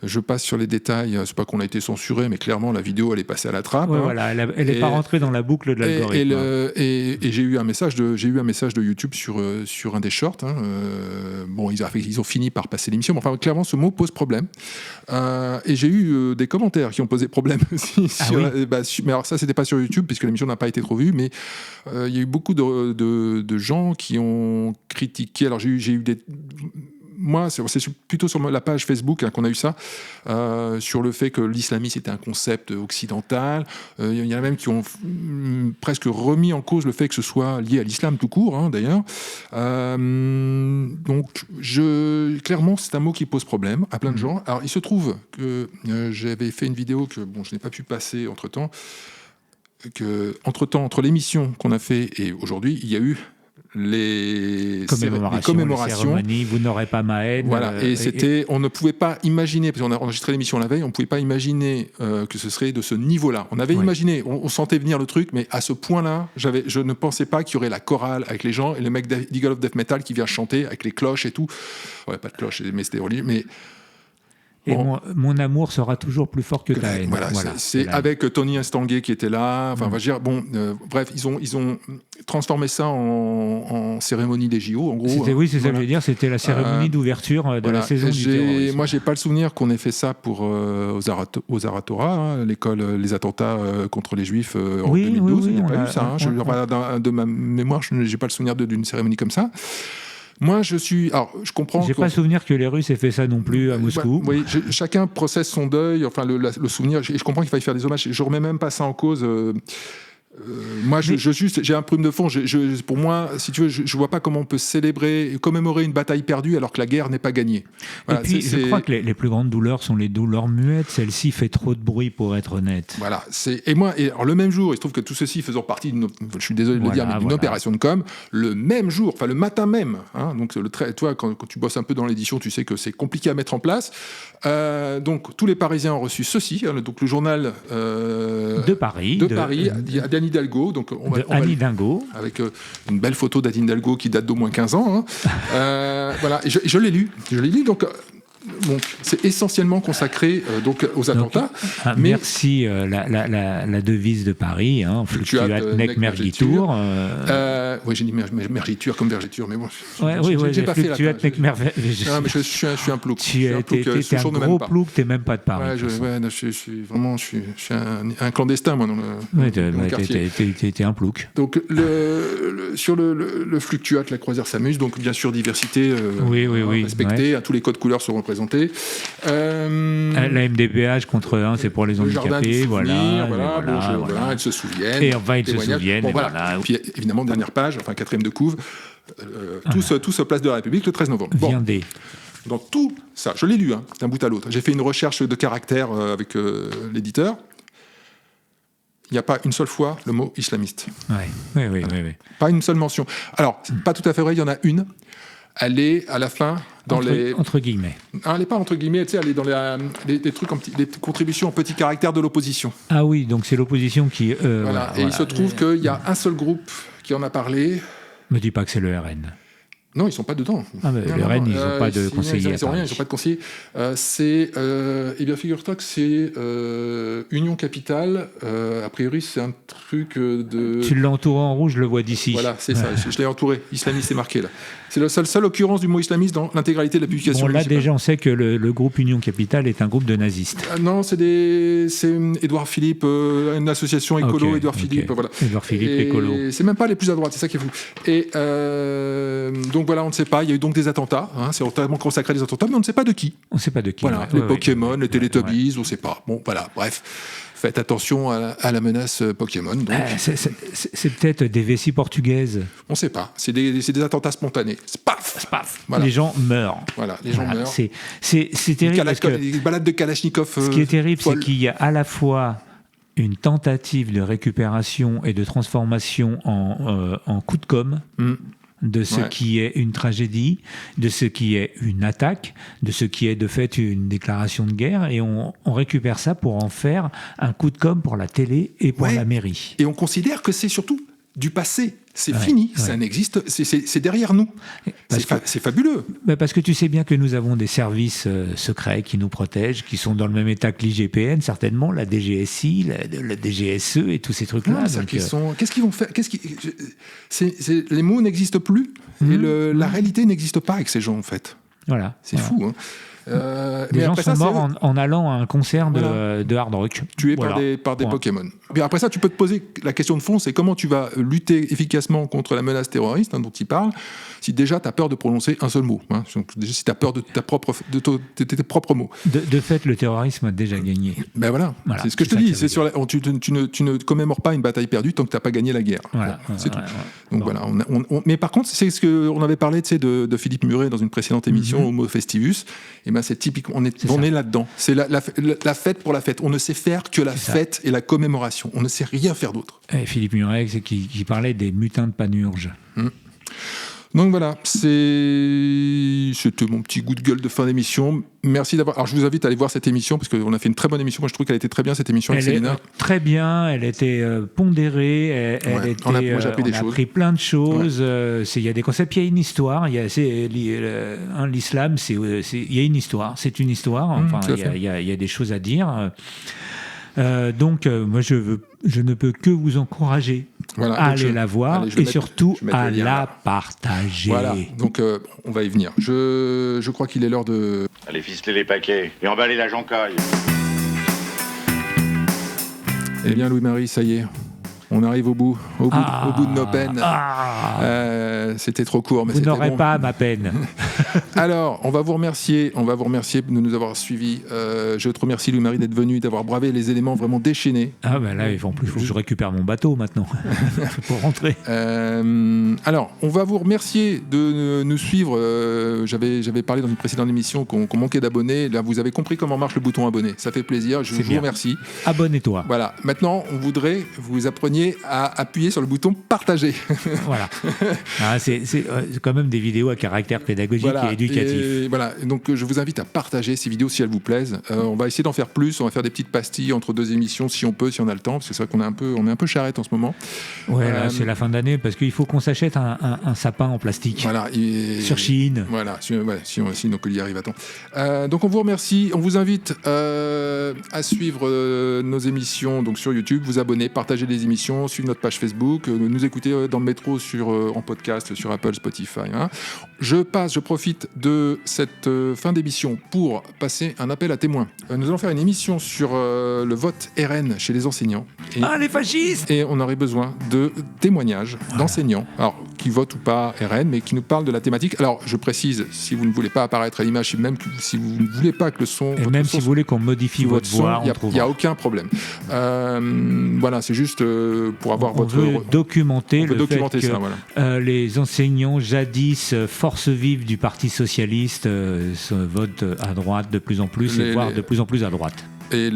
Speaker 3: Je passe sur les détails. C'est pas qu'on a été censuré, mais clairement la vidéo elle est passée à la trappe.
Speaker 1: Ouais, voilà, elle n'est pas rentrée dans la boucle de l'algorithme.
Speaker 3: Et j'ai eu un message de YouTube sur un des shorts. Bon, ils ont fini par passer l'émission, mais enfin clairement ce mot pose problème. Et j'ai eu des commentaires qui ont posé problème aussi. Mais alors ça c'était pas sur YouTube puisque l'émission n'a pas été trop vue, mais il y a eu beaucoup de gens qui ont critiqué. Alors j'ai eu des... Moi, c'est plutôt sur la page Facebook qu'on a eu ça, sur le fait que l'islamisme était un concept occidental. Il y en a même qui ont presque remis en cause le fait que ce soit lié à l'islam tout court, d'ailleurs. Donc, clairement, c'est un mot qui pose problème à plein de gens. Alors, il se trouve que j'avais fait une vidéo que je n'ai pas pu passer entre-temps, entre l'émission qu'on a fait et aujourd'hui, il y a eu les commémorations.
Speaker 1: Cérémonies, vous n'aurez pas ma haine.
Speaker 3: Voilà, on ne pouvait pas imaginer, parce qu'on a enregistré l'émission la veille, on ne pouvait pas imaginer que ce serait de ce niveau-là. On avait imaginé, on sentait venir le truc, mais à ce point-là, je ne pensais pas qu'il y aurait la chorale avec les gens et le mec d'Eagle of Death Metal qui vient chanter avec les cloches et tout. Ouais, pas de cloches, mais c'était religieux, mais...
Speaker 1: Et mon amour sera toujours plus fort que ta haine.
Speaker 3: Voilà, c'est avec Tony Estanguet qui était là. Enfin, on va dire, bref, ils ont transformé ça en cérémonie des JO, en gros.
Speaker 1: Oui, c'est ça que je veux dire. C'était la cérémonie d'ouverture de la saison du terrorisme.
Speaker 3: Moi, j'ai pas le souvenir qu'on ait fait ça pour aux Aratora, l'école, les attentats contre les Juifs en 2012. Il n'y a pas eu ça. De ma mémoire, je n'ai pas le souvenir d'une cérémonie comme ça. Moi, je comprends.
Speaker 1: J'ai pas souvenir que les Russes aient fait ça non plus à Moscou.
Speaker 3: Oui, chacun processe son deuil, enfin le souvenir. Et je comprends qu'il faille faire des hommages. Je remets même pas ça en cause. Moi, j'ai un prime de fond. Pour moi, si tu veux, je vois pas comment on peut commémorer une bataille perdue alors que la guerre n'est pas gagnée. Voilà,
Speaker 1: et puis, je crois que les plus grandes douleurs sont les douleurs muettes. Celle-ci fait trop de bruit pour être honnête.
Speaker 3: Voilà. Alors, le même jour, il se trouve que tout ceci faisant partie je suis désolé de le dire, mais d'une opération de com, le même jour, enfin le matin même. Donc, toi, quand tu bosses un peu dans l'édition, tu sais que c'est compliqué à mettre en place. Donc, tous les Parisiens ont reçu ceci. Donc, le journal
Speaker 1: de Paris,
Speaker 3: d'Anne Hidalgo, donc
Speaker 1: Anne Hidalgo,
Speaker 3: avec une belle photo d'Anne Hidalgo qui date d'au moins 15 ans. Voilà, et je l'ai lu. Donc, c'est essentiellement consacré aux attentats.
Speaker 1: Merci, la devise de Paris, fluctuat nec mergitur.
Speaker 3: Oui, j'ai dit mergitur comme vergiture, mais bon.
Speaker 1: J'ai pas fait la nec mergitur.
Speaker 3: Non, mais je suis un plouk.
Speaker 1: Tu es un gros plouk, t'es même pas de Paris.
Speaker 3: Je suis un clandestin, moi, dans le quartier.
Speaker 1: T'es un plouk.
Speaker 3: Donc, sur le fluctuat, la croisière s'amuse, donc bien sûr diversité respectée, tous les codes couleurs seront représentés.
Speaker 1: La MDPH contre 1, c'est pour les handicapés. Voilà,
Speaker 3: ils se souviennent.
Speaker 1: Et enfin, ils se souviennent.
Speaker 3: Puis évidemment, dernière page, enfin quatrième de couve, tous place de la République le 13 novembre. Dans tout ça, je l'ai lu d'un bout à l'autre. J'ai fait une recherche de caractère avec l'éditeur. Il n'y a pas une seule fois le mot islamiste.
Speaker 1: Oui.
Speaker 3: Pas une seule mention. Alors, pas tout à fait vrai, il y en a une. Elle est à la fin dans
Speaker 1: entre guillemets.
Speaker 3: Elle n'est pas entre guillemets, tu sais, elle est dans les trucs les contributions en petits caractères de l'opposition.
Speaker 1: Ah oui, donc c'est l'opposition qui.
Speaker 3: Il se trouve qu'il y a un seul groupe qui en a parlé.
Speaker 1: Me dis pas que c'est le RN.
Speaker 3: Non, ils ne sont pas dedans.
Speaker 1: Le RN, ils n'ont pas de conseiller.
Speaker 3: Ils n'ont pas de conseiller. Figure-toi que c'est Union Capitale. A priori, c'est un truc de...
Speaker 1: Tu l'as entouré en rouge, je le vois d'ici.
Speaker 3: Voilà, c'est ça. Je l'ai entouré. Islamiste, c'est marqué là. C'est la seule occurrence du mot islamiste dans l'intégralité de la publication.
Speaker 1: Bon, là, déjà, on sait que le groupe Union Capitale est un groupe de nazistes.
Speaker 3: Non, c'est Édouard Philippe, une association écolo, Édouard Philippe. Voilà.
Speaker 1: Édouard Philippe, écolo.
Speaker 3: C'est même pas les plus à droite, c'est ça qui est fou. Et donc voilà, on ne sait pas. Il y a eu donc des attentats. C'est totalement consacré à des attentats, mais on ne sait pas de qui.
Speaker 1: On ne sait pas de qui.
Speaker 3: Voilà, les Pokémon, les Teletubbies, on ne sait pas. Bon, voilà, bref. Faites attention à la menace Pokémon.
Speaker 1: C'est peut-être des vessies portugaises.
Speaker 3: On ne sait pas. C'est des attentats spontanés. Spaf.
Speaker 1: Voilà. Les gens meurent.
Speaker 3: Voilà, les gens meurent.
Speaker 1: C'est terrible.
Speaker 3: Les balades de Kalachnikov.
Speaker 1: Ce qui est terrible, c'est qu'il y a à la fois une tentative de récupération et de transformation en coup de com'. De ce qui est une tragédie, de ce qui est une attaque, de ce qui est de fait une déclaration de guerre, et on récupère ça pour en faire un coup de com' pour la télé et pour la mairie.
Speaker 3: Et on considère que c'est surtout du passé. C'est fini, ça n'existe, c'est derrière nous. C'est fabuleux.
Speaker 1: Parce que tu sais bien que nous avons des services secrets qui nous protègent, qui sont dans le même état que l'IGPN, certainement, la DGSI, la DGSE et tous ces trucs-là.
Speaker 3: Qu'est-ce qu'ils vont faire les mots n'existent plus et la réalité n'existe pas avec ces gens, en fait.
Speaker 1: Voilà.
Speaker 3: C'est fou, hein.
Speaker 1: Les gens sont morts en allant à un concert de hard rock.
Speaker 3: Tués par des Pokémon. Mais après ça, tu peux te poser la question de fond, c'est comment tu vas lutter efficacement contre la menace terroriste dont il parle, si déjà tu as peur de prononcer un seul mot. Si tu as peur de tes propres mots.
Speaker 1: De fait, le terrorisme a déjà gagné.
Speaker 3: Ben voilà. C'est ce que je te dis. Tu ne commémores pas une bataille perdue tant que tu n'as pas gagné la guerre. C'est tout. Donc voilà. Mais par contre, c'est ce qu'on avait parlé de Philippe Muret dans une précédente émission, Homo Festivus. Et ben c'est typique, on est là-dedans. C'est la fête pour la fête. On ne sait faire que la fête et la commémoration. On ne sait rien faire d'autre.
Speaker 1: Et Philippe Muret, c'est qui parlait des mutins de Panurge.
Speaker 3: Donc voilà, c'était mon petit coup de gueule de fin d'émission. Merci d'avoir. Alors je vous invite à aller voir cette émission parce qu'on a fait une très bonne émission. Moi je trouve qu'elle était très bien cette émission avec Célina.
Speaker 1: Très bien, elle était pondérée. On a appris plein de choses. Il y a des concepts, il y a une histoire. L'islam, il y a une histoire. C'est une histoire. Enfin, il y a des choses à dire. Donc, moi, je ne peux que vous encourager à aller la voir et surtout à la partager.
Speaker 3: Voilà, donc on va y venir. Je crois qu'il est l'heure de...
Speaker 4: Allez ficeler les paquets et emballer la joncaille.
Speaker 3: Eh bien, Louis-Marie, ça y est. On arrive au bout de nos peines. C'était trop court, mais
Speaker 1: vous
Speaker 3: c'était
Speaker 1: n'aurez
Speaker 3: bon.
Speaker 1: pas ma peine.
Speaker 3: Alors, on va vous remercier de nous avoir suivis. Je te remercie, Louis-Marie, d'être venu, d'avoir bravé les éléments vraiment déchaînés.
Speaker 1: Ah ben là, en plus, il faut que je récupère mon bateau maintenant pour rentrer.
Speaker 3: Alors, on va vous remercier de nous suivre. J'avais parlé dans une précédente émission qu'on manquait d'abonnés. Là, vous avez compris comment marche le bouton abonner. Ça fait plaisir. Je vous remercie.
Speaker 1: Abonne-toi.
Speaker 3: Voilà. Maintenant, on voudrait que vous appreniez à appuyer sur le bouton partager.
Speaker 1: Voilà. C'est quand même des vidéos à caractère pédagogique et éducatif.
Speaker 3: Voilà. Donc je vous invite à partager ces vidéos si elles vous plaisent. On va essayer d'en faire plus. On va faire des petites pastilles entre deux émissions si on peut, si on a le temps. Parce que c'est vrai qu'on est un peu charrette en ce moment.
Speaker 1: Ouais, là, c'est la fin d'année parce qu'il faut qu'on s'achète un sapin en plastique.
Speaker 3: Voilà.
Speaker 1: Sur Chine.
Speaker 3: Voilà. Si donc il y arrive à temps. Donc on vous remercie. On vous invite à suivre nos émissions donc sur YouTube, vous abonner, partager les émissions, suivre notre page Facebook, nous écouter dans le métro en podcast sur Apple, Spotify. Je profite de cette fin d'émission pour passer un appel à témoins. Nous allons faire une émission sur le vote RN chez les enseignants.
Speaker 1: Les fascistes!
Speaker 3: Et on aurait besoin de témoignages d'enseignants, alors qui votent ou pas RN, mais qui nous parlent de la thématique. Alors, je précise, si vous ne voulez pas apparaître à l'image, même si vous ne voulez pas que le son...
Speaker 1: Et même si vous voulez qu'on modifie votre voix,
Speaker 3: il n'y a aucun problème. Voilà, c'est juste pour avoir votre...
Speaker 1: On veut documenter le fait que
Speaker 3: voilà.
Speaker 1: Les enseignants, jadis force vive du Parti Socialiste, votent à droite de plus en plus, voire de plus en plus à droite.
Speaker 3: Et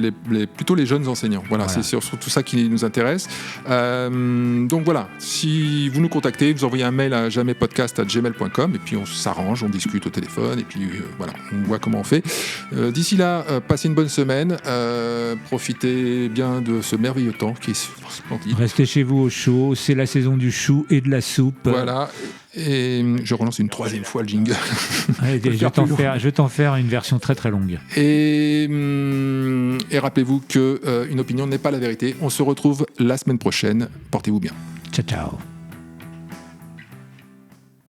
Speaker 3: plutôt les jeunes enseignants. Voilà. C'est surtout ça qui nous intéresse. Donc voilà, si vous nous contactez, vous envoyez un mail à jamaipodcast@gmail.com et puis on s'arrange, on discute au téléphone et puis voilà, on voit comment on fait. D'ici là, passez une bonne semaine, profitez bien de ce merveilleux temps qui est splendide.
Speaker 1: Restez chez vous au chaud, c'est la saison du chou et de la soupe.
Speaker 3: Voilà. Et je relance une troisième fois le jingle.
Speaker 1: Allez, je vais t'en faire une version très très longue.
Speaker 3: Et rappelez-vous qu'une opinion n'est pas la vérité. On se retrouve la semaine prochaine. Portez-vous bien.
Speaker 1: Ciao, ciao.